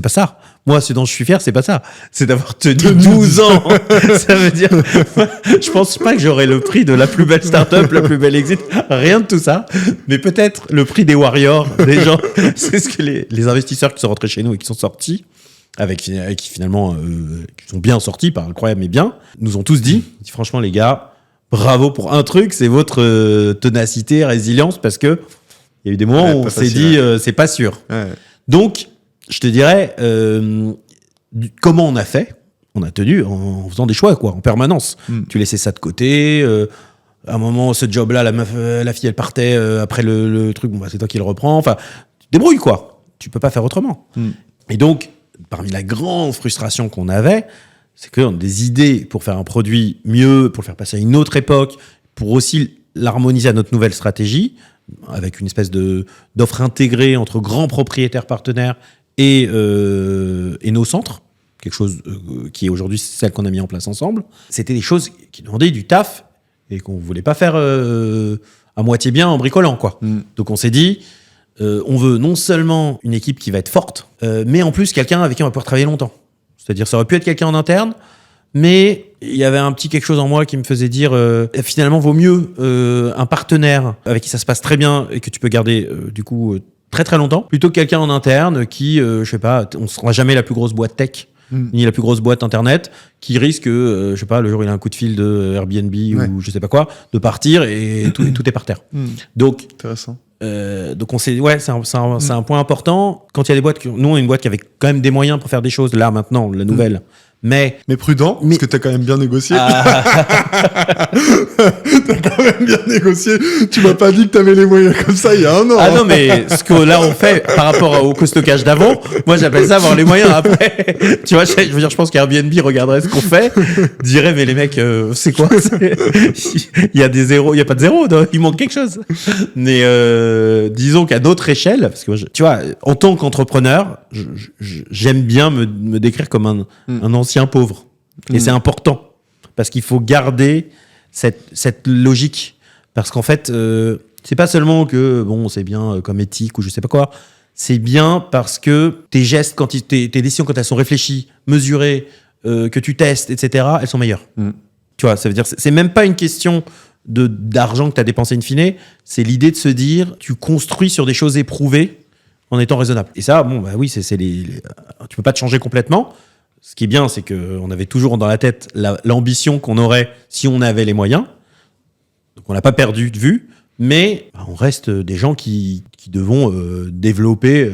ça. Moi, ce dont je suis fier, c'est pas ça. C'est d'avoir tenu 12 ans. Ça veut dire, je pense pas que j'aurai le prix de la plus belle startup, la plus belle exit, rien de tout ça. Mais peut-être le prix des warriors, des gens. C'est ce que les investisseurs qui sont rentrés chez nous et qui sont sortis, qui finalement qui sont bien sortis par incroyable mais bien, nous ont tous dit franchement les gars, bravo pour un truc, c'est votre ténacité, résilience, parce que il y a eu des moments où on s'est dit c'est pas sûr. Ouais. Donc, je te dirais comment on a fait. On a tenu en faisant des choix en permanence. Tu laissais ça de côté. À un moment, ce job-là, la fille, elle partait après le truc. Bon, c'est toi qui le reprends. Enfin, débrouille quoi. Tu peux pas faire autrement. Et donc, parmi la grande frustration qu'on avait, c'est qu'on a des idées pour faire un produit mieux, pour le faire passer à une autre époque, pour aussi l'harmoniser à notre nouvelle stratégie, avec une espèce d'offre intégrée entre grands propriétaires partenaires et nos centres, quelque chose qui est aujourd'hui celle qu'on a mis en place ensemble. C'était des choses qui demandaient du taf et qu'on ne voulait pas faire à moitié bien en bricolant, quoi. Donc on s'est dit, on veut non seulement une équipe qui va être forte, mais en plus quelqu'un avec qui on va pouvoir travailler longtemps. C'est-à-dire, ça aurait pu être quelqu'un en interne, mais il y avait un petit quelque chose en moi qui me faisait dire, finalement, vaut mieux un partenaire avec qui ça se passe très bien et que tu peux garder, du coup, très très longtemps, plutôt que quelqu'un en interne qui, je sais pas, on ne sera jamais la plus grosse boîte tech, ni la plus grosse boîte internet, qui risque, je sais pas, le jour où il a un coup de fil de Airbnb ou je sais pas quoi, de partir et tout est par terre. Donc, intéressant. Donc on s'est c'est un point important. Quand il y a des boîtes, nous on est une boîte qui avait quand même des moyens pour faire des choses là maintenant, la nouvelle. Mais prudent, parce que t'as quand même bien négocié. T'as quand même bien négocié. Tu m'as pas dit que t'avais les moyens comme ça il y a un an. Ah non, mais ce que là on fait par rapport au costockage d'avant, moi j'appelle ça avoir les moyens après. Tu vois, je veux dire, je pense qu'Airbnb regarderait ce qu'on fait, dirait mais les mecs, c'est quoi? Il y a des zéros, il y a pas de zéro, il manque quelque chose. Mais disons qu'à d'autres échelles, parce que tu vois, en tant qu'entrepreneur, j'aime bien me décrire comme un ancien pauvre. Et c'est important. Parce qu'il faut garder cette logique. Parce qu'en fait, c'est pas seulement que, bon, c'est bien comme éthique ou je sais pas quoi. C'est bien parce que tes gestes, tes décisions, quand elles sont réfléchies, mesurées, que tu testes, etc., elles sont meilleures. Tu vois, ça veut dire, c'est même pas une question d'argent que tu as dépensé in fine. C'est l'idée de se dire, tu construis sur des choses éprouvées en étant raisonnable. Et ça, bon, bah oui, tu peux pas te changer complètement. Ce qui est bien, c'est qu'on avait toujours dans la tête l'ambition qu'on aurait si on avait les moyens. Donc on l'a pas perdu de vue, mais on reste des gens qui devons développer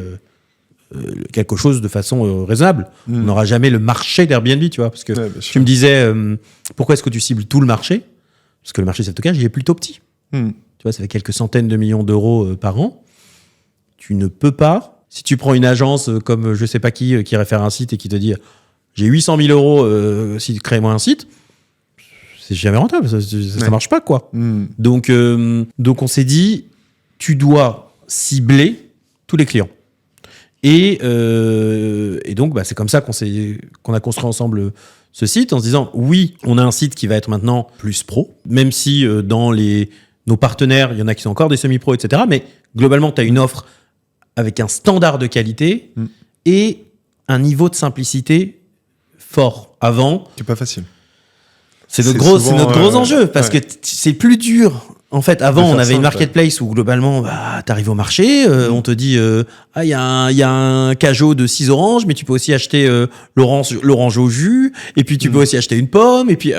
quelque chose de façon raisonnable. On n'aura jamais le marché d'Airbnb, tu vois, parce que tu me disais pourquoi est-ce que tu cibles tout le marché? Parce que le marché self-stockage, il est plutôt petit. Tu vois, ça fait quelques centaines de millions d'euros par an. Tu ne peux pas, si tu prends une agence comme je sais pas qui réfère un site et qui te dit j'ai 800 000 euros si crée-moi un site, c'est jamais rentable, ça marche pas, quoi. Donc on s'est dit, tu dois cibler tous les clients. Et donc, c'est comme ça qu'on a construit ensemble ce site, en se disant, oui, on a un site qui va être maintenant plus pro, même si dans nos partenaires, il y en a qui sont encore des semi-pro, etc. Mais globalement, tu as une offre avec un standard de qualité et un niveau de simplicité fort. Avant, C'est pas facile. c'est C'est notre souvent, gros enjeu parce ouais. que c'est plus dur. En fait, avant, De faire on avait une simple, marketplace où globalement, t'arrives au marché, on te dit, il y a un cajot de 6 oranges, mais tu peux aussi acheter l'orange au jus, et puis tu peux aussi acheter une pomme, et puis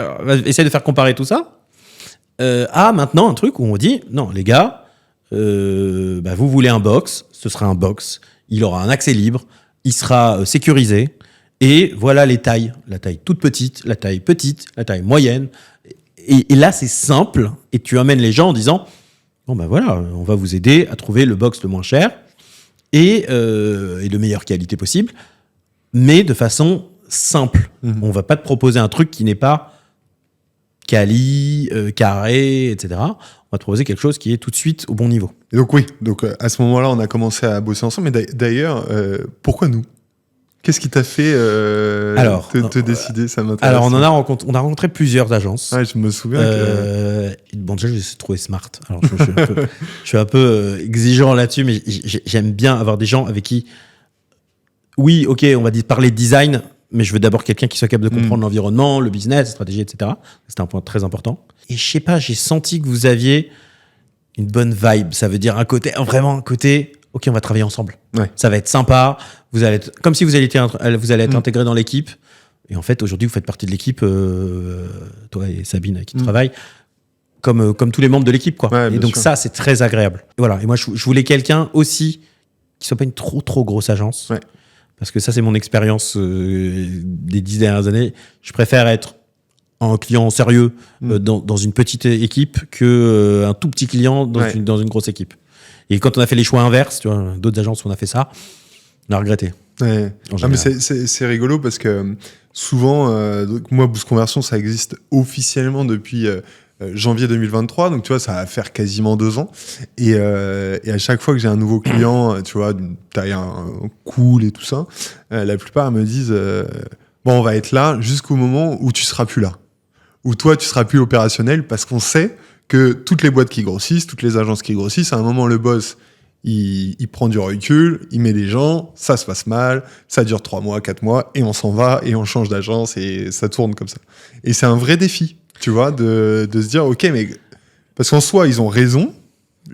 essaie de faire comparer tout ça. Maintenant, un truc où on dit, non, les gars, vous voulez un box, ce sera un box, il aura un accès libre, il sera sécurisé, et voilà les tailles. La taille toute petite, la taille moyenne. Et là, c'est simple, et tu amènes les gens en disant, bon voilà, on va vous aider à trouver le box le moins cher et de meilleure qualité possible, mais de façon simple. On va pas te proposer un truc qui n'est pas quali, carré, etc. On va te proposer quelque chose qui est tout de suite au bon niveau. Et donc oui, à ce moment-là, on a commencé à bosser ensemble. Mais d'ailleurs, pourquoi nous? Qu'est-ce qui t'a fait te décider? Ça m'intéresse. Alors, on a rencontré plusieurs agences. Ouais, je me souviens que... Bon, déjà, je les ai trouvés smart. Alors, je suis un peu exigeant là-dessus, mais j'aime bien avoir des gens avec qui... Oui, ok, on va parler de design, mais je veux d'abord quelqu'un qui soit capable de comprendre l'environnement, le business, la stratégie, etc. C'était un point très important. Et je sais pas, j'ai senti que vous aviez une bonne vibe. Ça veut dire vraiment un côté... Ok, on va travailler ensemble. Ouais. Ça va être sympa. Vous allez être, comme si vous alliez être intégré dans l'équipe. Et en fait, aujourd'hui, vous faites partie de l'équipe, toi et Sabine, avec qui tu travailles, comme tous les membres de l'équipe, quoi. Ouais, et donc sûr. ça, c'est très agréable. Et voilà. Et moi, je voulais quelqu'un aussi qui soit pas une trop grosse agence. Ouais. Parce que ça, c'est mon expérience des 10 dernières années. Je préfère être un client sérieux dans une petite équipe que un tout petit client dans une grosse équipe. Et quand on a fait les choix inverses, tu vois, d'autres agences où on a fait ça, on a regretté. Ouais. Mais c'est rigolo parce que souvent, moi, Boost Conversion, ça existe officiellement depuis janvier 2023. Donc, tu vois, ça va faire quasiment 2 ans. Et à chaque fois que j'ai un nouveau client, tu vois, d'une taille cool et tout ça, la plupart me disent bon, on va être là jusqu'au moment où tu seras plus là. Où toi, tu seras plus opérationnel parce qu'on sait que toutes les boîtes qui grossissent, toutes les agences qui grossissent, à un moment, le boss, il prend du recul, il met des gens, ça se passe mal, ça dure 3 mois, 4 mois, et on s'en va, et on change d'agence, et ça tourne comme ça. Et c'est un vrai défi, tu vois, de se dire, ok, mais... Parce qu'en soi, ils ont raison,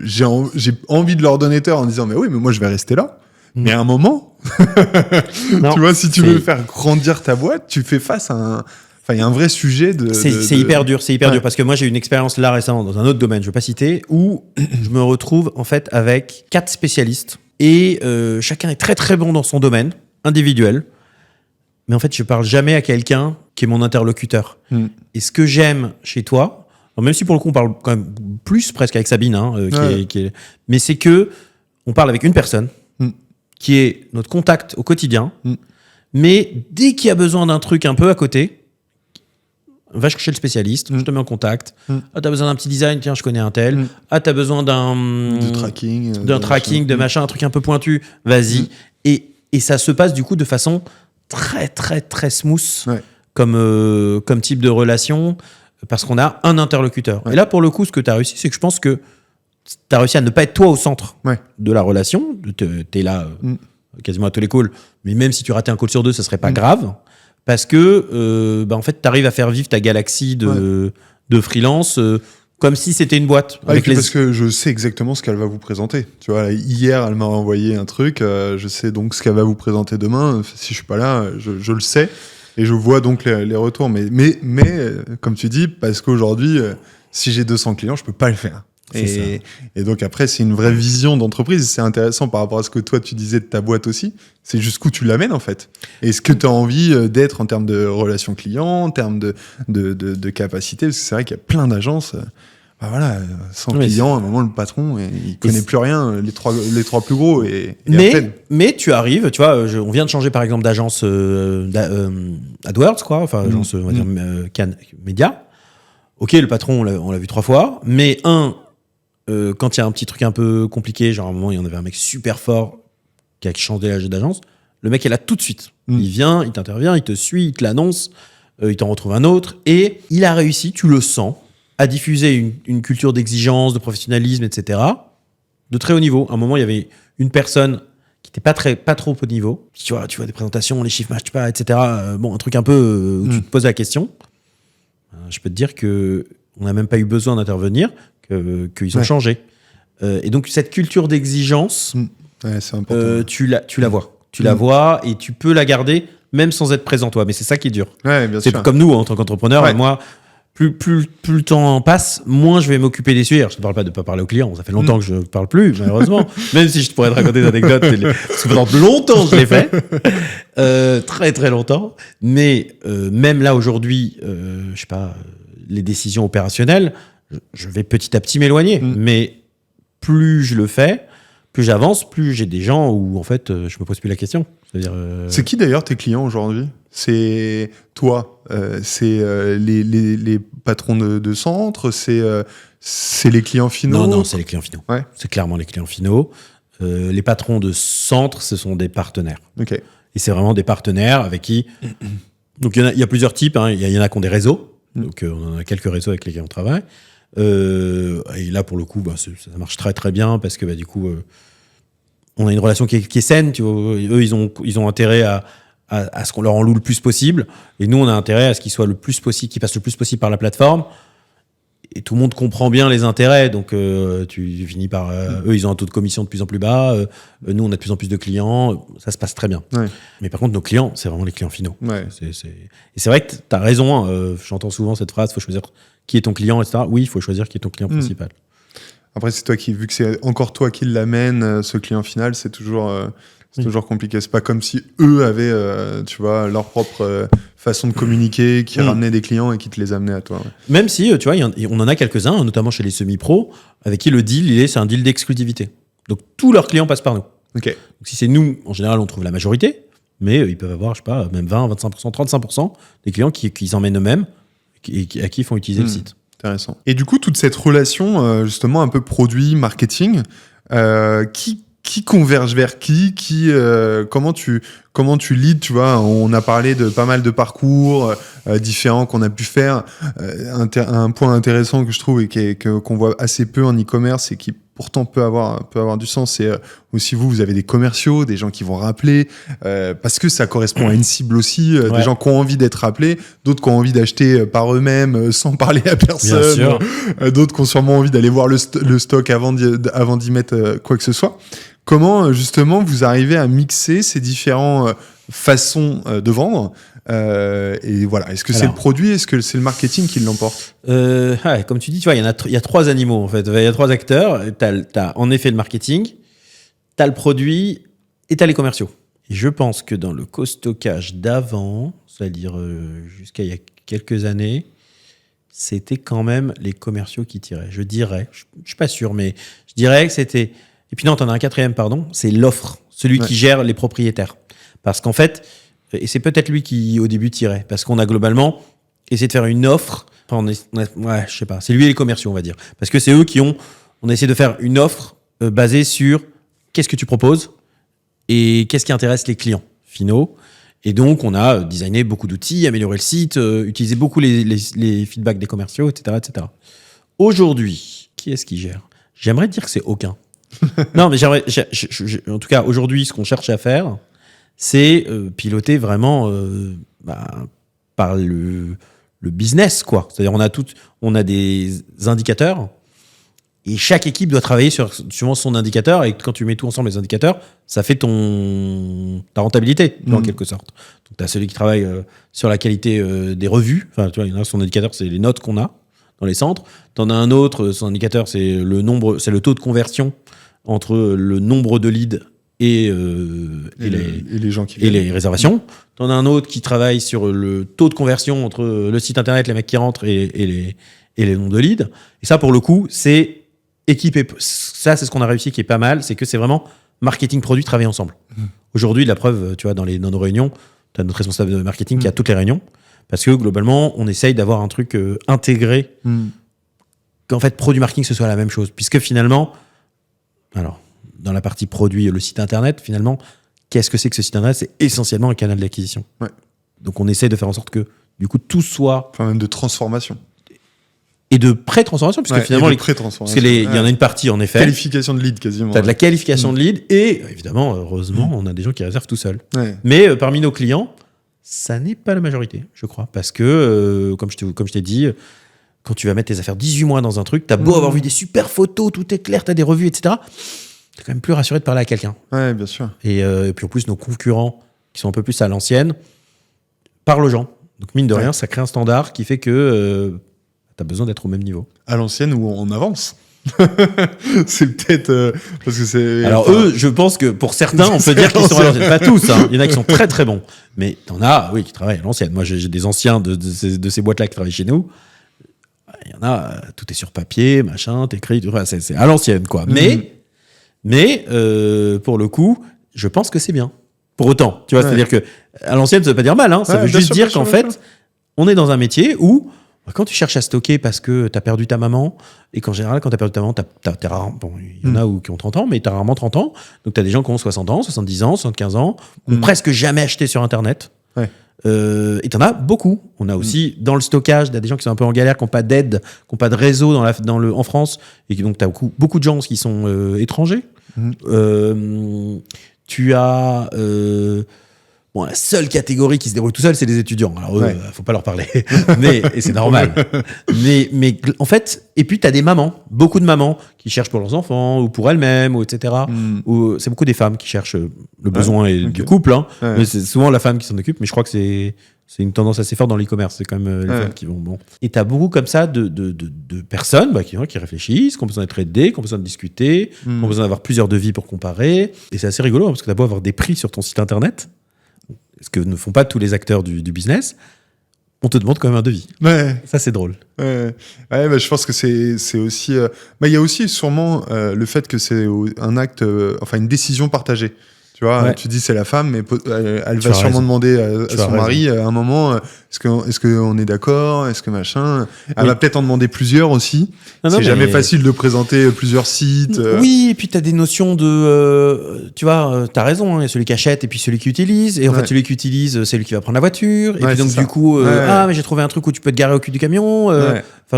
j'ai envie de leur donner tort en disant, mais oui, mais moi, je vais rester là. Mais à un moment, tu vois, si tu veux faire grandir ta boîte, tu fais face à un... Enfin, il y a un vrai sujet de... C'est hyper dur, dur, parce que moi, j'ai eu une expérience là récemment dans un autre domaine, je ne vais pas citer, où je me retrouve en fait avec 4 spécialistes et chacun est très très bon dans son domaine, individuel, mais en fait, je parle jamais à quelqu'un qui est mon interlocuteur. Et ce que j'aime chez toi, alors même si pour le coup, on parle quand même plus presque avec Sabine, mais c'est que on parle avec une personne qui est notre contact au quotidien, mais dès qu'il y a besoin d'un truc un peu à côté, va chercher le spécialiste, je te mets en contact. Ah, t'as besoin d'un petit design, tiens, je connais un tel. Ah, t'as besoin de tracking, de machin, un truc un peu pointu, vas-y. Et ça se passe du coup de façon très, très, très smooth comme type de relation, parce qu'on a un interlocuteur. Et là, pour le coup, ce que t'as réussi, c'est que je pense que t'as réussi à ne pas être toi au centre de la relation. T'es là quasiment à tous les calls, mais même si tu ratais un call sur 2, ça serait pas grave. Parce que, en fait, tu arrives à faire vivre ta galaxie de freelance comme si c'était une boîte. Parce que je sais exactement ce qu'elle va vous présenter. Tu vois, hier, elle m'a envoyé un truc. Je sais donc ce qu'elle va vous présenter demain. Si je suis pas là, je le sais. Et je vois donc les retours. Mais comme tu dis, parce qu'aujourd'hui, si j'ai 200 clients, je peux pas le faire. Et donc après, c'est une vraie vision d'entreprise. C'est intéressant par rapport à ce que toi, tu disais de ta boîte aussi. C'est jusqu'où tu l'amènes, en fait. Et ce que tu as envie d'être en termes de relations clients, en termes de capacité. Parce que c'est vrai qu'il y a plein d'agences. Sans clients, à un moment, le patron, il connaît plus rien. Les trois plus gros. Mais tu arrives, tu vois, on vient de changer, par exemple, d'agence AdWords, quoi. Enfin, agence, on va dire, Cannes Média. Ok, le patron, on l'a vu 3 fois. Mais quand il y a un petit truc un peu compliqué, genre à un moment, il y en avait un mec super fort qui a changé d'agence, le mec est là tout de suite. Il vient, il t'intervient, il te suit, il te l'annonce, il t'en retrouve un autre. Et il a réussi, tu le sens, à diffuser une culture d'exigence, de professionnalisme, etc., de très haut niveau. À un moment, il y avait une personne qui n'était pas trop au niveau. Tu vois des présentations, les chiffres matchent pas, etc. Bon, un truc un peu où tu te poses la question. Je peux te dire que on n'a même pas eu besoin d'intervenir, qu'ils ont changé. Et donc cette culture d'exigence, c'est important. tu la vois. Tu la vois et tu peux la garder même sans être présent toi. Mais c'est ça qui est dur. Ouais, bien sûr. C'est comme nous en tant qu'entrepreneur. Moi, plus le temps passe, moins je vais m'occuper des sujets. Alors, je ne te parle pas de ne pas parler aux clients. Ça fait longtemps que je ne parle plus, malheureusement. Même si je pourrais te raconter des anecdotes. Parce que pendant longtemps, je l'ai fait. Très, très longtemps. Mais même là, aujourd'hui, je sais pas, les décisions opérationnelles, je vais petit à petit m'éloigner. Mais plus je le fais, plus j'avance, plus j'ai des gens où, en fait, je me pose plus la question. C'est-à-dire, C'est qui d'ailleurs tes clients aujourd'hui ? C'est toi, c'est les patrons de centre, c'est les clients finaux ? Non, c'est les clients finaux. Ouais. C'est clairement les clients finaux. Les patrons de centre, ce sont des partenaires. Ok. Et c'est vraiment des partenaires avec qui... Donc, il y a plusieurs types. Hein. Il y en a qui ont des réseaux. Donc, on en a quelques réseaux avec lesquels on travaille. Et là, pour le coup, ça marche très, très bien parce que du coup, on a une relation qui est saine. Tu vois. Eux, ils ont intérêt à ce qu'on leur en loue le plus possible. Et nous, on a intérêt à ce qu'ils soient le plus possible, qu'ils passent le plus possible par la plateforme. Et tout le monde comprend bien les intérêts. Donc, tu finis par... eux, ils ont un taux de commission de plus en plus bas. Nous, on a de plus en plus de clients. Ça se passe très bien. Ouais. Mais par contre, nos clients, c'est vraiment les clients finaux. Ouais. Et c'est vrai que tu as raison. Hein, j'entends souvent cette phrase, il faut choisir qui est ton client, etc. Oui, il faut choisir qui est ton client principal. Après, c'est toi vu que c'est encore toi qui l'amène, ce client final, c'est toujours compliqué. C'est pas comme si eux avaient, tu vois, leur propre façon de communiquer, qui ramenait des clients et qui te les amenait à toi. Ouais. Même si, tu vois, on en a quelques-uns, notamment chez les semi-pros, avec qui le deal, c'est un deal d'exclusivité. Donc, tous leurs clients passent par nous. Okay. Donc, si c'est nous, en général, on trouve la majorité, mais ils peuvent avoir, je sais pas, même 20, 25%, 35% des clients qui s'emmènent eux-mêmes et à qui ils font utiliser le site. Intéressant. Et du coup, toute cette relation, justement, un peu produit, marketing, qui converge vers qui comment tu leads, tu vois, on a parlé de pas mal de parcours différents qu'on a pu faire. Un point intéressant que je trouve et qu'on voit assez peu en e-commerce et qui pourtant peut avoir du sens, c'est aussi vous avez des commerciaux, des gens qui vont rappeler, parce que ça correspond à une cible aussi, des gens qui ont envie d'être rappelés, d'autres qui ont envie d'acheter par eux-mêmes sans parler à personne, d'autres qui ont sûrement envie d'aller voir le stock avant d'y mettre quoi que ce soit. Comment justement vous arrivez à mixer ces différentes façons de vendre et voilà, est-ce que c'est le produit, est-ce que c'est le marketing qui l'emporte ? Comme tu dis, tu vois, il y a trois animaux en fait, il y a trois acteurs. T'as en effet le marketing, t'as le produit et t'as les commerciaux. Et je pense que dans le co-stockage d'avant, c'est-à-dire jusqu'à il y a quelques années, c'était quand même les commerciaux qui tiraient. Je dirais, je suis pas sûr, mais je dirais que c'était... Et puis non, t'en as un quatrième, c'est l'offre, celui qui gère les propriétaires. Parce qu'en fait, et c'est peut-être lui qui au début tirait, parce qu'on a globalement essayé de faire une offre, je sais pas, c'est lui et les commerciaux on va dire, parce que c'est eux on a essayé de faire une offre basée sur qu'est-ce que tu proposes et qu'est-ce qui intéresse les clients finaux. Et donc on a designé beaucoup d'outils, amélioré le site, utilisé beaucoup les feedbacks des commerciaux, etc., etc. Aujourd'hui, qui est-ce qui gère ? J'aimerais dire que c'est aucun. Non, mais en tout cas, aujourd'hui, ce qu'on cherche à faire, c'est piloter vraiment par le business, quoi. C'est-à-dire, on a des indicateurs et chaque équipe doit travailler sur son indicateur. Et quand tu mets tout ensemble, les indicateurs, ça fait ta rentabilité, en quelque sorte. Donc, tu as celui qui travaille sur la qualité des revues. Enfin, tu vois, il y en a, son indicateur, c'est les notes qu'on a dans les centres. Tu en as un autre, son indicateur, c'est le taux de conversion entre le nombre de leads et les gens qui viennent. Et les réservations. Tu en as un autre qui travaille sur le taux de conversion entre le site internet, les mecs qui rentrent et les nombres de leads. Et ça, pour le coup, c'est équipé. Ça, c'est ce qu'on a réussi qui est pas mal, c'est que c'est vraiment marketing produit travailler ensemble. Aujourd'hui, la preuve, tu vois, dans nos réunions, tu as notre responsable de marketing qui a toutes les réunions. Parce que globalement, on essaye d'avoir un truc intégré, qu'en fait, produit marketing, ce soit la même chose. Puisque finalement, alors, dans la partie produit, le site internet, finalement, qu'est-ce que c'est que ce site internet ? C'est essentiellement un canal d'acquisition. Ouais. Donc, on essaie de faire en sorte que, du coup, tout soit... Enfin, même de transformation. et de pré-transformation, puisque finalement, parce qu'il y en a une partie, en effet. Qualification de lead, quasiment. Tu as de la qualification de lead, et évidemment, heureusement, on a des gens qui réservent tout seuls. Mais parmi nos clients, ça n'est pas la majorité, je crois. Parce que, comme je t'ai dit, quand tu vas mettre tes affaires 18 mois dans un truc, tu as beau avoir vu des super photos, tout est clair, tu as des revues, etc. Tu es quand même plus rassuré de parler à quelqu'un. Ouais, bien sûr. Et puis en plus, nos concurrents, qui sont un peu plus à l'ancienne, parlent aux gens. Donc, mine de rien, ça crée un standard qui fait que tu as besoin d'être au même niveau. À l'ancienne ou on avance. C'est peut-être parce que c'est. Alors eux, je pense que pour certains, on peut dire qu'ils sont à l'ancienne. Pas tous, hein. Il y en a qui sont très très bons. Mais t'en as, oui, qui travaillent à l'ancienne. Moi, j'ai des anciens de ces boîtes-là qui travaillent chez nous. Il y en a, tout est sur papier, machin, t'écris, c'est à l'ancienne, quoi. Mais pour le coup, je pense que c'est bien. Pour autant, tu vois, c'est-à-dire que à l'ancienne, ça veut pas dire mal, hein. Ça veut juste dire qu'en fait, on est dans un métier où quand tu cherches à stocker parce que tu as perdu ta maman, et qu'en général, quand tu as perdu ta maman, t'es rarement, bon, il y en a qui ont 30 ans, mais tu as rarement 30 ans. Donc tu as des gens qui ont 60 ans, 70 ans, 75 ans, qui ont presque jamais acheté sur Internet. Et tu en as beaucoup. On a aussi dans le stockage, des gens qui sont un peu en galère, qui n'ont pas d'aide, qui n'ont pas de réseau en France. Et donc tu as beaucoup de gens qui sont étrangers. Tu as... Bon, la seule catégorie qui se débrouille tout seul, c'est les étudiants. Alors eux, faut pas leur parler. Et c'est normal. Mais en fait, et puis tu as des mamans, beaucoup de mamans qui cherchent pour leurs enfants ou pour elles-mêmes, ou etc. Ou c'est beaucoup des femmes qui cherchent le besoin du couple. Hein. Mais c'est souvent la femme qui s'en occupe. Mais je crois que c'est une tendance assez forte dans l'e-commerce. C'est quand même les femmes qui vont. Bon. Et tu as beaucoup comme ça de personnes qui réfléchissent, qui ont besoin d'être aidées, qui ont besoin de discuter, qui ont besoin d'avoir plusieurs devis pour comparer. Et c'est assez rigolo parce que tu as beau avoir des prix sur ton site internet. Ce que ne font pas tous les acteurs du business, on te demande quand même un devis. Ça, c'est drôle. Je pense que c'est aussi... il y a aussi sûrement le fait que c'est un acte, une décision partagée. Tu vois, tu dis c'est la femme, mais elle va sûrement demander à son mari à un moment est-ce qu'on est d'accord, est-ce que machin. Elle va peut-être en demander plusieurs aussi. C'est jamais facile de présenter plusieurs sites. Oui, et puis tu as des notions de. Tu vois, tu as raison, il y a celui qui achète et puis celui qui utilise. Et en fait, celui qui utilise, c'est lui qui va prendre la voiture. Et puis donc, du coup, mais j'ai trouvé un truc où tu peux te garer au cul du camion.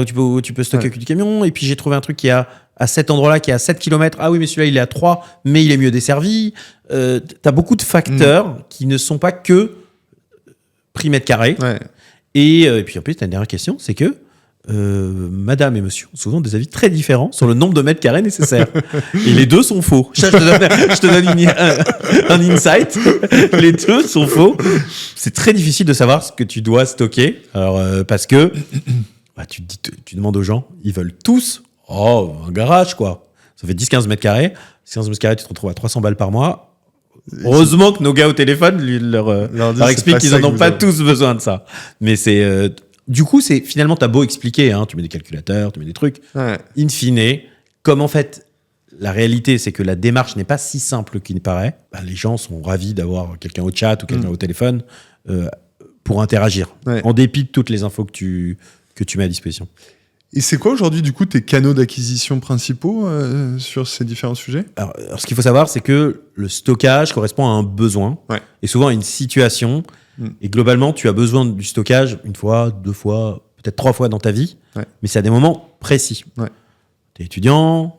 Tu peux stocker au cul du camion. Et puis j'ai trouvé un truc qui a. À cet endroit-là, qui est à 7 km. Ah oui, mais celui-là, il est à 3, mais il est mieux desservi. T'as beaucoup de facteurs qui ne sont pas que prix mètre carré. Et puis en plus, t'as une dernière question, c'est que madame et monsieur ont souvent des avis très différents sur le nombre de mètres carrés nécessaires. Et les deux sont faux. Je te donne un insight. Les deux sont faux. C'est très difficile de savoir ce que tu dois stocker. Alors, parce que tu demandes aux gens, ils veulent tous un garage, quoi. Ça fait 10-15 mètres carrés. 15 mètres carrés, tu te retrouves à 300 balles par mois. Heureusement que nos gars au téléphone leur expliquent qu'ils n'en ont pas tous besoin de ça. Mais c'est... du coup, c'est finalement, t'as beau expliquer, hein, tu mets des calculateurs, tu mets des trucs. In fine, comme en fait, la réalité, c'est que la démarche n'est pas si simple qu'il ne paraît, les gens sont ravis d'avoir quelqu'un au chat ou quelqu'un au téléphone pour interagir, en dépit de toutes les infos que tu mets à disposition. Et c'est quoi aujourd'hui, du coup, tes canaux d'acquisition principaux sur ces différents sujets ? Alors, ce qu'il faut savoir, c'est que le stockage correspond à un besoin et souvent à une situation. Et globalement, tu as besoin du stockage une fois, 2 fois, peut-être 3 fois dans ta vie, mais c'est à des moments précis. Tu es étudiant,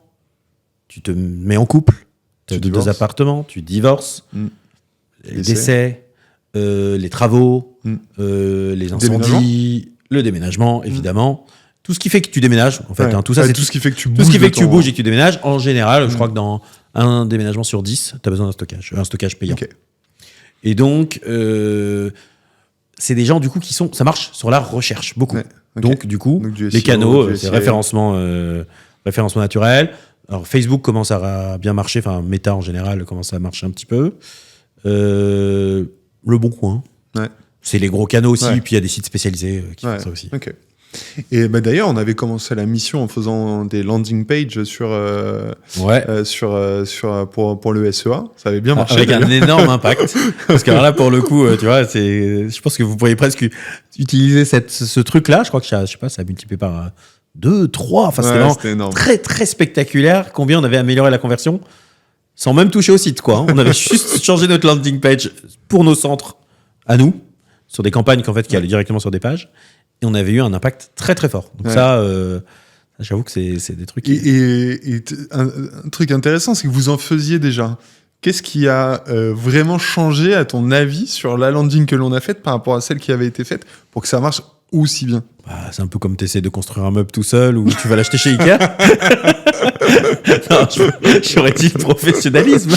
tu te mets en couple, tu as 2 appartements, tu divorces, les décès, les travaux, les incendies, le déménagement, évidemment. Tout ce qui fait que tu déménages, en fait. Tout ça, c'est tout ce qui fait que tu bouges. Tout ce qui fait que tu bouges et que tu déménages. En général, je crois que dans un déménagement sur 10, tu as besoin un stockage payant. Et donc, c'est des gens, du coup, ça marche sur la recherche, beaucoup. Donc, du coup, les canaux, c'est référencement naturel. Alors, Facebook commence à bien marcher. Enfin, Meta, en général, commence à marcher un petit peu. Le Bon Coin. C'est les gros canaux aussi. Puis, il y a des sites spécialisés qui font ça aussi. Et d'ailleurs, on avait commencé la mission en faisant des landing pages pour le SEA. Ça avait bien marché. Avec un énorme impact. Parce que là, pour le coup, tu vois, je pense que vous pourriez presque utiliser ce truc-là. Je crois que ça a multiplié par 2, 3. Enfin, c'était vraiment très, très spectaculaire. Combien on avait amélioré la conversion sans même toucher au site, quoi. On avait juste changé notre landing page pour nos centres à nous, sur des campagnes qui allaient directement sur des pages. et on avait eu un impact très très fort. Donc ça, j'avoue que c'est des trucs... Et un truc intéressant, c'est que vous en faisiez déjà. Qu'est-ce qui a vraiment changé, à ton avis, sur la landing que l'on a faite par rapport à celle qui avait été faite pour que ça marche aussi bien? C'est un peu comme tu essaies de construire un meuble tout seul ou tu vas l'acheter chez Ikea. Non, j'aurais dit le professionnalisme.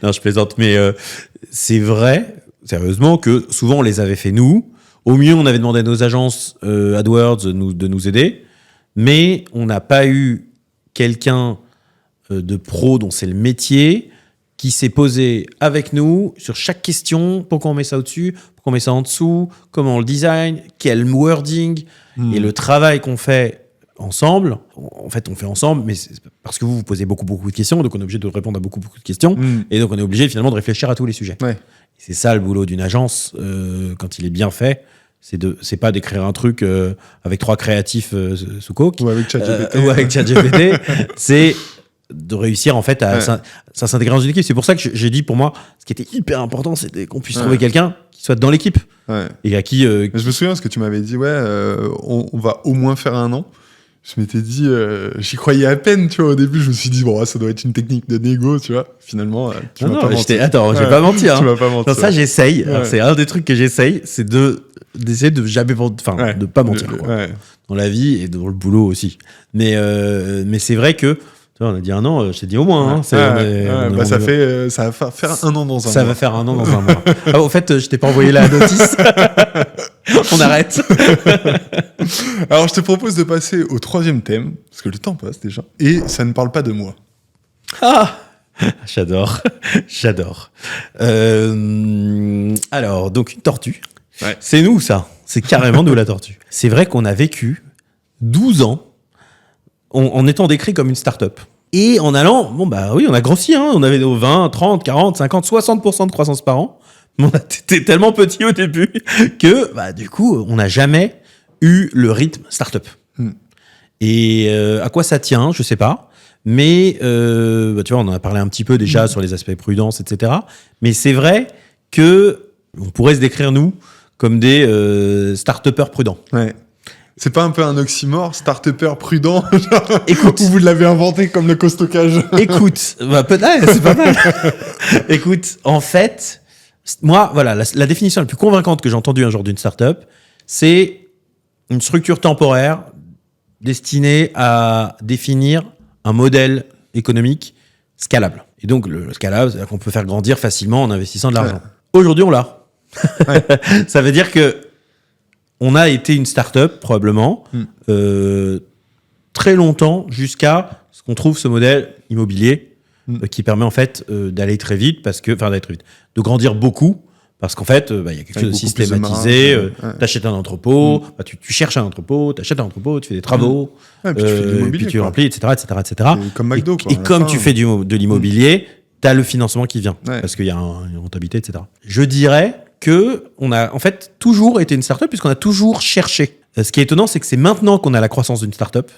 Non, je plaisante, mais c'est vrai, sérieusement, que souvent on les avait fait nous. Au mieux, on avait demandé à nos agences AdWords de nous aider, mais on n'a pas eu quelqu'un de pro dont c'est le métier qui s'est posé avec nous sur chaque question. Pourquoi on met ça au-dessus? Pourquoi on met ça en dessous? Comment on le design? Quel wording? Et le travail qu'on fait ensemble, en fait, on fait ensemble, mais c'est parce que vous posez beaucoup de questions, donc on est obligé de répondre à beaucoup de questions, et donc on est obligé finalement de réfléchir à tous les sujets. Ouais. C'est ça le boulot d'une agence, quand il est bien fait. C'est pas d'écrire un truc avec 3 créatifs sous coke. Ou avec ChatGPT. Ou avec ChatGPT. C'est de réussir en fait à s'intégrer dans une équipe. C'est pour ça que j'ai dit, pour moi, ce qui était hyper important, c'était qu'on puisse trouver quelqu'un qui soit dans l'équipe. Et à qui... Je me souviens parce que tu m'avais dit, on va au moins faire 1 an. Je m'étais dit, j'y croyais à peine, tu vois, au début, je me suis dit, bon, ça doit être une technique de négo, tu vois. Finalement, tu m'as pas menti. Attends, j'ai pas menti, hein. Tu m'as pas menti. Non, ça, j'essaye. Alors, c'est un des trucs que j'essaye, c'est d'essayer de jamais de pas mentir, quoi. Dans la vie et dans le boulot aussi. Mais c'est vrai que, tu vois, on a dit 1 an, je t'ai dit au moins, hein. Ça va faire 1 an dans un mois. Ça va faire 1 an dans un mois. Ah, au fait, je t'ai pas envoyé la notice. On arrête. Alors, je te propose de passer au 3e thème, parce que le temps passe déjà, et ça ne parle pas de moi. Ah, j'adore. Alors, donc une tortue. C'est nous, ça. C'est carrément nous, la tortue. C'est vrai qu'on a vécu 12 ans en étant décrit comme une start-up. Et en allant, on a grossi, hein. On avait 20, 30, 40, 50, 60% de croissance par an. On était tellement petit au début que, du coup, on n'a jamais eu le rythme start-up. Et à quoi ça tient, je sais pas. Mais, tu vois, on en a parlé un petit peu déjà sur les aspects prudence, etc. Mais c'est vrai que on pourrait se décrire, nous, comme des start-upers prudents. Ouais. C'est pas un peu un oxymore, start-upper prudent, écoute, ou vous l'avez inventé comme le costockage? Écoute, peut-être, c'est pas mal. Écoute, en fait, moi, voilà, la définition la plus convaincante que j'ai entendue un jour d'une start-up, c'est une structure temporaire destinée à définir un modèle économique scalable. Et donc, le scalable, c'est-à-dire qu'on peut faire grandir facilement en investissant de l'argent. Aujourd'hui, on l'a. Ça veut dire que on a été une start-up, probablement, très longtemps, jusqu'à ce qu'on trouve ce modèle immobilier qui permet, en fait, d'aller très vite, de grandir beaucoup, parce qu'en fait, y a quelque chose de systématisé. T'achètes un entrepôt, tu cherches un entrepôt, t'achètes un entrepôt, tu fais des travaux, puis tu fais de l'immobilier, puis tu remplis, etc. Et comme McDo, quoi. Et comme tu fais de l'immobilier, t'as le financement qui vient, parce qu'il y a une rentabilité, etc. Je dirais que on a en fait toujours été une start-up puisqu'on a toujours cherché. Ce qui est étonnant, c'est que c'est maintenant qu'on a la croissance d'une start-up,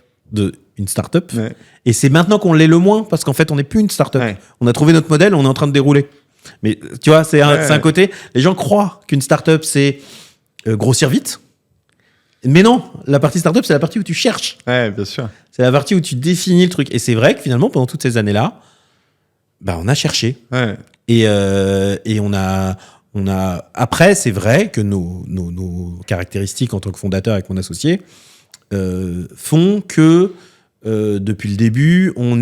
et c'est maintenant qu'on l'est le moins parce qu'en fait on n'est plus une start-up. On a trouvé notre modèle, on est en train de dérouler. Mais tu vois, c'est un côté. Les gens croient qu'une start-up c'est grossir vite, mais non. La partie start-up c'est la partie où tu cherches. Ouais, bien sûr. C'est la partie où tu définis le truc. Et c'est vrai que finalement pendant toutes ces années-là, on a cherché. Et on a. Après, c'est vrai que nos caractéristiques en tant que fondateur avec mon associé font que depuis le début, on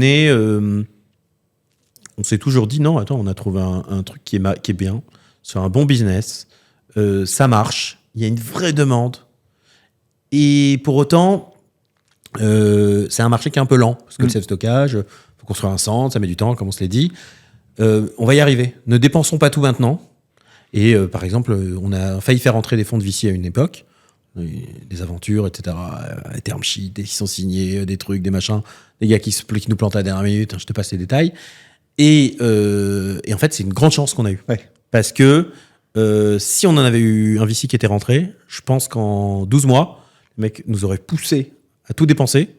s'est toujours dit non, attends, on a trouvé un truc qui est bien, c'est un bon business, ça marche, il y a une vraie demande. Et pour autant, c'est un marché qui est un peu lent parce que le self-stockage, faut construire un centre, ça met du temps, comme on se l'est dit. On va y arriver. Ne dépensons pas tout maintenant. Et par exemple, on a failli faire entrer des fonds de VC à une époque, des aventures, etc., des term sheets, qui sont signés, des trucs, des machins, des gars qui nous plantent à la dernière minute, je te passe les détails. Et en fait, c'est une grande chance qu'on a eue. Parce que si on en avait eu un VC qui était rentré, je pense qu'en 12 mois, le mec nous aurait poussé à tout dépenser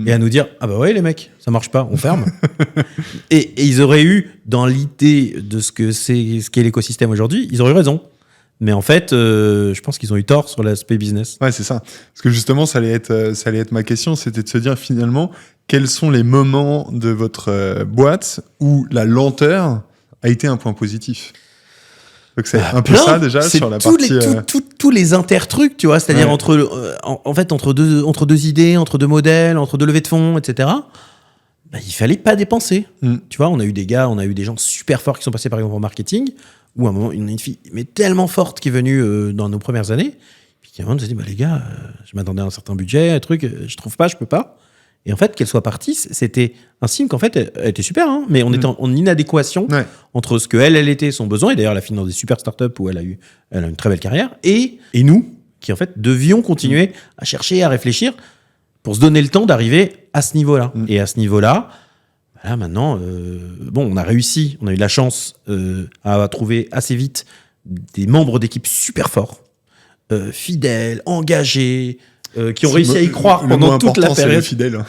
et à nous dire « Ah bah ouais les mecs, ça marche pas, on ferme ». Et ils auraient eu, dans l'idée de ce qu'est l'écosystème aujourd'hui, ils auraient eu raison. Mais en fait, je pense qu'ils ont eu tort sur l'aspect business. Ouais, c'est ça. Parce que justement, ça allait être ma question, c'était de se dire finalement, quels sont les moments de votre boîte où la lenteur a été un point positif. Donc c'est un peu ça déjà c'est sur la tous partie... tous les intertrucs, tu vois, c'est-à-dire Ouais. entre deux idées, entre deux modèles, entre deux levées de fonds, etc. Bah, il fallait pas dépenser. Tu vois, on a eu des gens super forts qui sont passés par exemple en marketing, où à un moment, il y a une fille mais tellement forte qui est venue dans nos premières années, puis qui à un moment nous a dit, bah les gars, je m'attendais à un certain budget, un truc, je trouve pas, je peux pas. Et en fait, qu'elle soit partie, c'était un signe qu'en fait, elle était super, hein, mais on était en inadéquation entre ce qu'elle était, son besoin, et d'ailleurs, elle a fini dans des super startups où elle a une très belle carrière, et nous, qui en fait devions continuer à chercher, à réfléchir, pour se donner le temps d'arriver à ce niveau-là. Et à ce niveau-là, là, maintenant, on a réussi, on a eu de la chance à trouver assez vite des membres d'équipe super forts, fidèles, engagés, qui ont réussi à y croire pendant toute la C'est le période. fidèle.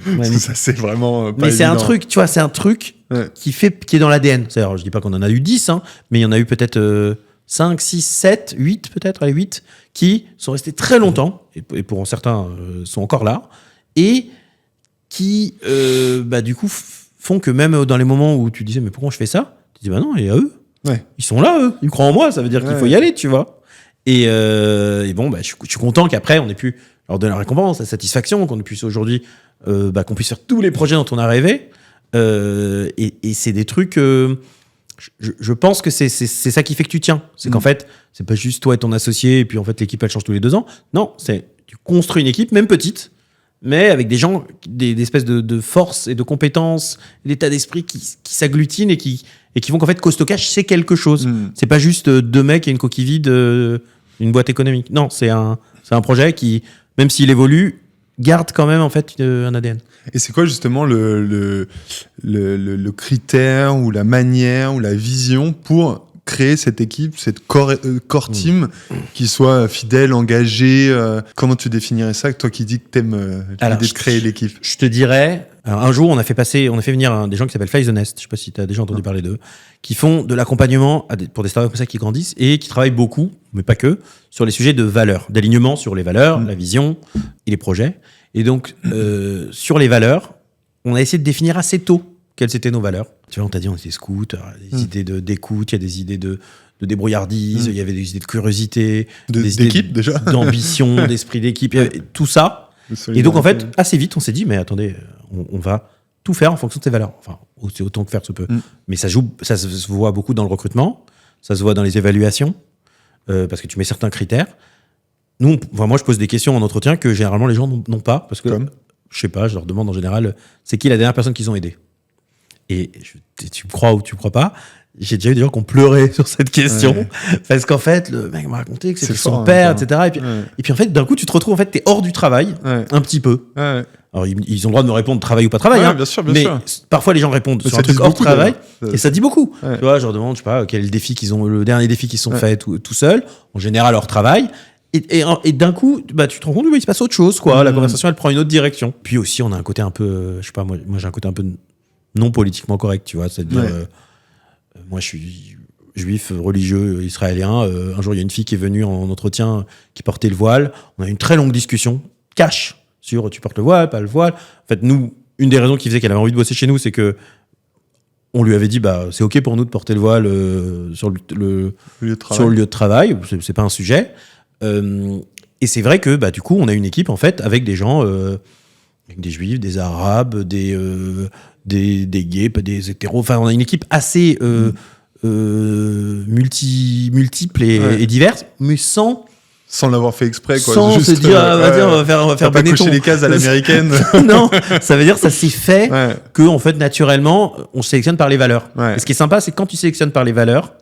Ouais, Ça, c'est vraiment pas mais c'est un évident. truc, tu vois, c'est un truc qui est dans l'ADN. C'est-à-dire, je dis pas qu'on en a eu 10, hein, mais il y en a eu peut-être 5, 6, 7, 8 peut-être, allez 8, qui sont restés très longtemps, et pour certains sont encore là, et qui, du coup, font que même dans les moments où tu disais, mais pourquoi je fais ça? Tu dis, bah non, il y a eux. Ouais. Ils sont là, eux. Ils croient en moi, ça veut dire qu'il faut y aller, tu vois. Et bon, je suis content qu'après, on ait pu leur donner la récompense, la satisfaction, qu'on puisse aujourd'hui, qu'on puisse faire tous les projets dont on a rêvé. Et c'est des trucs. Je pense que c'est ça qui fait que tu tiens. C'est qu'en fait, c'est pas juste toi et ton associé, et puis en fait, l'équipe, elle change tous les 2 ans. Non, tu construis une équipe, même petite, mais avec des gens, des espèces de force et de compétences, d'état d'esprit qui s'agglutinent et qui font qu'en fait, Costocash, c'est quelque chose. C'est pas juste 2 mecs et une coquille vide, une boîte économique. Non, c'est un projet qui, même s'il évolue, garde quand même en fait un ADN. Et c'est quoi justement le critère ou la manière ou la vision pour créer cette équipe, cette core team qui soit fidèle, engagée? Comment tu définirais ça, toi qui dis que t'aimes l'idée de créer l'équipe? Je te dirais, alors, un jour on a fait venir des gens qui s'appellent Fly the Nest, je sais pas si tu as déjà entendu parler d'eux, qui font de l'accompagnement pour des startups comme ça qui grandissent et qui travaillent beaucoup, mais pas que, sur les sujets de valeurs, d'alignement sur les valeurs, la vision et les projets. Et donc, sur les valeurs, on a essayé de définir assez tôt quelles étaient nos valeurs. Tu vois, on t'a dit, on était scouts, des idées d'écoute, il y a des idées de débrouillardise, il y avait des idées de curiosité, des d'équipe idées déjà, d'ambition, d'esprit d'équipe, tout ça. Et donc, en fait, assez vite, on s'est dit, mais attendez, on va tout faire en fonction de ces valeurs. Enfin, c'est autant que faire se peut. Mais ça se voit beaucoup dans le recrutement, ça se voit dans les évaluations, parce que tu mets certains critères. Moi, je pose des questions en entretien que généralement les gens n'ont pas, parce que, je sais pas, je leur demande en général, c'est qui la dernière personne qu'ils ont aidée? Et tu me crois ou tu me crois pas, j'ai déjà eu des gens qui ont pleuré sur cette question, parce qu'en fait, le mec m'a raconté que c'était son père, etc. Et puis en fait, d'un coup, tu te retrouves, en fait, t'es hors du travail, un petit peu. Alors, ils ont le droit de me répondre travail ou pas travail, bien sûr, mais parfois les gens répondent sur un truc hors travail, et ça dit beaucoup. Tu vois, je leur demande, je sais pas, quel est le dernier défi qu'ils sont faits tout seuls, en général hors travail. Et d'un coup, tu te rends compte, il se passe autre chose, quoi. La conversation, elle prend une autre direction. Puis aussi, on a un côté un peu, je sais pas, moi j'ai un côté un peu non politiquement correct, tu vois. C'est-à-dire, moi, je suis juif, religieux, israélien. Un jour, il y a une fille qui est venue en entretien qui portait le voile. On a eu une très longue discussion, cash, sur tu portes le voile, pas le voile. En fait, nous, une des raisons qui faisait qu'elle avait envie de bosser chez nous, c'est que on lui avait dit, c'est OK pour nous de porter le voile sur le lieu de travail. C'est pas un sujet. Et c'est vrai que du coup on a une équipe en fait avec des gens avec des juifs, des arabes, des gays, des hétéros, enfin on a une équipe assez multiple et diverse, mais sans l'avoir fait exprès, quoi. Sans juste, se dire on va faire pas Benetton. cocher les cases à l'américaine. Non, ça veut dire ça s'est fait que en fait naturellement on sélectionne par les valeurs. Et ce qui est sympa, c'est que quand tu sélectionnes par les valeurs,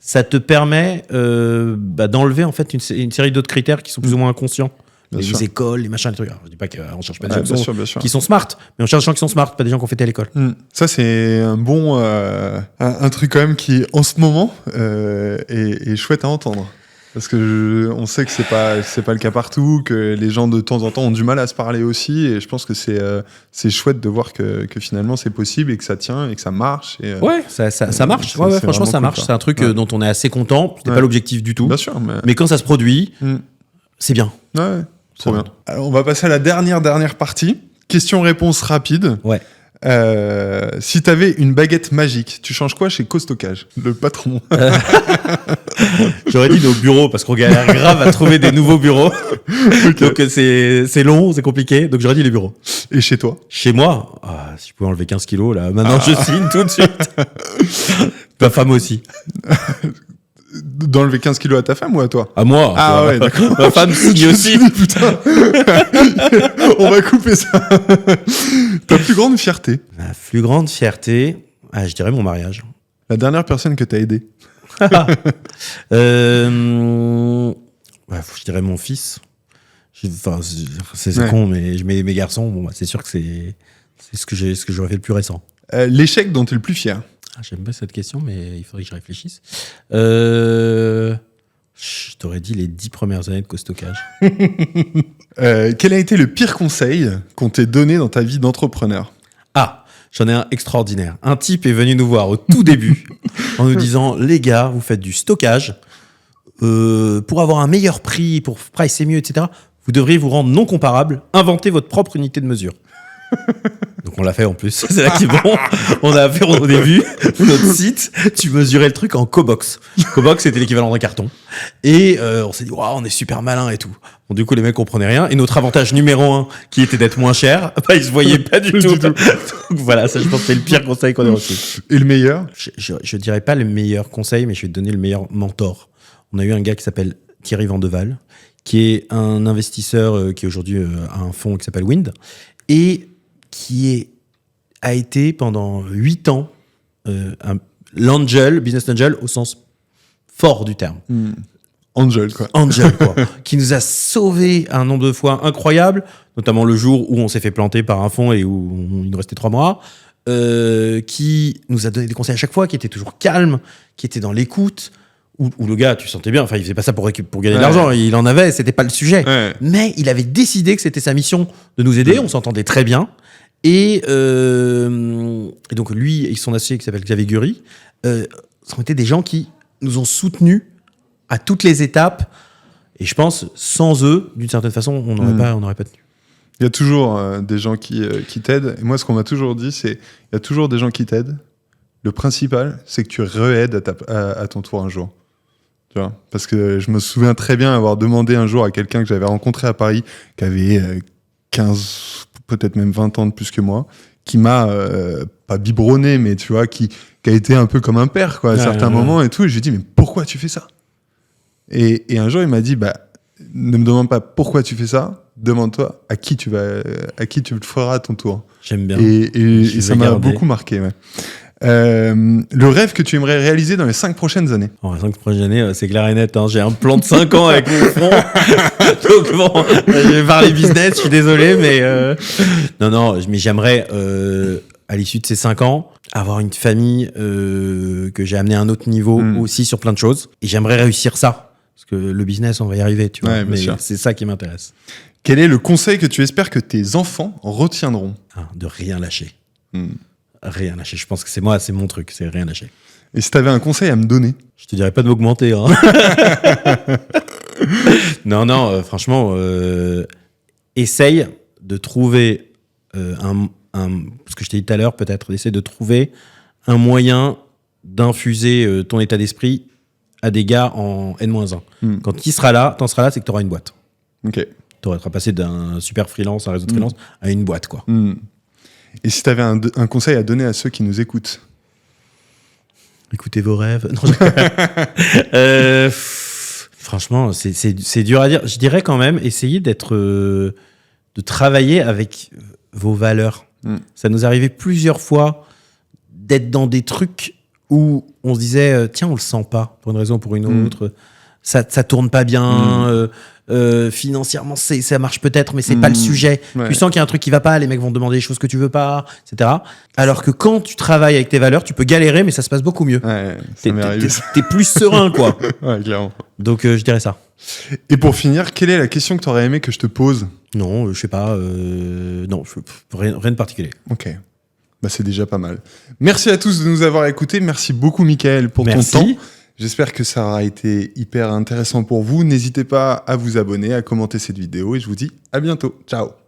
ça te permet d'enlever en fait une série d'autres critères qui sont plus ou moins inconscients. Les écoles, les machins, les trucs. Alors, je dis pas qu'on cherche pas des gens qui sont smart, mais on cherche des gens qui sont smart, pas des gens qui ont fait à l'école. Ça, c'est un bon un truc quand même qui, en ce moment, est chouette à entendre. Parce que on sait que c'est pas le cas partout, que les gens de temps en temps ont du mal à se parler aussi, et je pense que c'est chouette de voir que finalement c'est possible et que ça tient et que ça marche. Et, Ouais, ça marche. c'est Ouais, vraiment franchement, ça cool, marche. quoi. C'est un truc Ouais. dont on est assez content. C'était Ouais. pas l'objectif du tout. Bien sûr, Mais quand ça se produit, Mm. c'est bien. Ouais, trop C'est bien. Alors, on va passer à la dernière partie. Question-réponse rapide. Ouais. Si t'avais une baguette magique, tu changes quoi chez Costockage, le patron? J'aurais dit nos bureaux parce qu'on galère grave à trouver des nouveaux bureaux. Donc c'est long, c'est compliqué. Donc j'aurais dit les bureaux. Et chez toi? Chez moi, si je pouvais enlever 15 kilos là, maintenant je signe tout de suite. Ta femme aussi. D'enlever 15 kilos à ta femme ou à toi? À moi. Ah tu vois. ouais, d'accord. Ma femme signe aussi. Putain. On va couper ça. Ta plus grande fierté? Ma plus grande fierté, je dirais mon mariage. La dernière personne que t'as aidée? Je dirais mon fils. Enfin, c'est Ouais. con, mais je mets mes garçons. Bon, c'est sûr que c'est ce que j'aurais fait le plus récent. L'échec dont t'es le plus fier? J'aime pas cette question, mais il faudrait que je réfléchisse. Je t'aurais dit les 10 premières années de Costockage. Quel a été le pire conseil qu'on t'ait donné dans ta vie d'entrepreneur? J'en ai un extraordinaire. Un type est venu nous voir au tout début en nous disant « Les gars, vous faites du stockage. Pour avoir un meilleur prix, pour pricer mieux, etc., vous devriez vous rendre non comparable, inventer votre propre unité de mesure. » Donc on l'a fait en plus. C'est là qui est bon. On a fait au début notre site. Tu mesurais le truc en Cobox. Cobox, c'était l'équivalent d'un carton. Et on s'est dit, waouh, on est super malin et tout. Bon, du coup, les mecs comprenaient rien. Et notre avantage numéro 1, qui était d'être moins cher, ils se voyaient pas du tout. Donc voilà, ça, je pense que c'est le pire conseil qu'on ait reçu. Et le meilleur? Je dirais pas le meilleur conseil, mais je vais te donner le meilleur mentor. On a eu un gars qui s'appelle Thierry Vandeval, qui est un investisseur qui aujourd'hui a un fonds qui s'appelle Wind. Et qui a été pendant 8 ans l'angel, business angel au sens fort du terme. Angel, quoi. Angel, quoi. Qui nous a sauvé un nombre de fois incroyable, notamment le jour où on s'est fait planter par un fonds et où il nous restait 3 mois, qui nous a donné des conseils à chaque fois, qui était toujours calme, qui était dans l'écoute, où le gars, tu sentais bien, enfin, il faisait pas ça pour gagner de l'argent, il en avait, c'était pas le sujet. Ouais. Mais il avait décidé que c'était sa mission de nous aider, on s'entendait très bien. Et donc lui et son associé qui s'appelle Xavier Gury, sont été des gens qui nous ont soutenus à toutes les étapes. Et je pense, sans eux, d'une certaine façon, on n'aurait pas tenu. Il y a toujours des gens qui t'aident. Et moi, ce qu'on m'a toujours dit, c'est il y a toujours des gens qui t'aident. Le principal, c'est que tu re-aides à ton tour un jour. Tu vois, parce que je me souviens très bien avoir demandé un jour à quelqu'un que j'avais rencontré à Paris, qui avait 15, peut-être même 20 ans de plus que moi, qui m'a, pas biberonné, mais tu vois, qui a été un peu comme un père, quoi, à certains moments et tout. Et je lui ai dit, mais pourquoi tu fais ça? Et un jour, il m'a dit, ne me demande pas pourquoi tu fais ça, demande-toi à qui tu le feras à ton tour. J'aime bien. Et ça m'a beaucoup marqué, ouais. Le rêve que tu aimerais réaliser dans les 5 prochaines années? En 5 prochaines années, c'est clair et net. J'ai un plan de 5 ans avec mon fonds. Donc bon, je vais parler business, je suis désolé, mais mais j'aimerais, à l'issue de ces 5 ans, avoir une famille que j'ai amené à un autre niveau aussi sur plein de choses. Et j'aimerais réussir ça. Parce que le business, on va y arriver, tu vois. Ouais, mais sûr. c'est ça qui m'intéresse. Quel est le conseil que tu espères que tes enfants retiendront? De rien lâcher. Rien lâcher. Je pense que c'est mon truc, c'est rien lâcher. Et si tu avais un conseil à me donner? Je te dirais pas de m'augmenter. Hein. Non, franchement, essaye de trouver ce que je t'ai dit tout à l'heure, peut-être, essaye de trouver un moyen d'infuser ton état d'esprit à des gars en N-1. Quand t'en seras là, c'est que tu auras une boîte. Ok. Tu auras passé d'un super freelance, un réseau de freelance, à une boîte, quoi. Et si tu avais un conseil à donner à ceux qui nous écoutent? Écoutez vos rêves. Non, franchement, c'est dur à dire. Je dirais quand même, essayez de travailler avec vos valeurs. Ça nous arrivait plusieurs fois d'être dans des trucs où on se disait, tiens, on le sent pas, pour une raison ou pour une autre. ça tourne pas bien, financièrement ça marche peut-être, mais c'est pas le sujet. Ouais. Tu sens qu'il y a un truc qui va pas, les mecs vont te demander des choses que tu veux pas, etc. Alors que quand tu travailles avec tes valeurs, tu peux galérer, mais ça se passe beaucoup mieux. Ouais, ça m'est arrivé ça. T'es plus serein, quoi. Ouais, clairement. Donc je dirais ça. Et pour finir, quelle est la question que tu aurais aimé que je te pose? Non, je sais pas. Non, rien de particulier. Ok. Bah, c'est déjà pas mal. Merci à tous de nous avoir écoutés. Merci beaucoup, Mickaël, pour Merci. ton temps. J'espère que ça aura été hyper intéressant pour vous. N'hésitez pas à vous abonner, à commenter cette vidéo et je vous dis à bientôt. Ciao.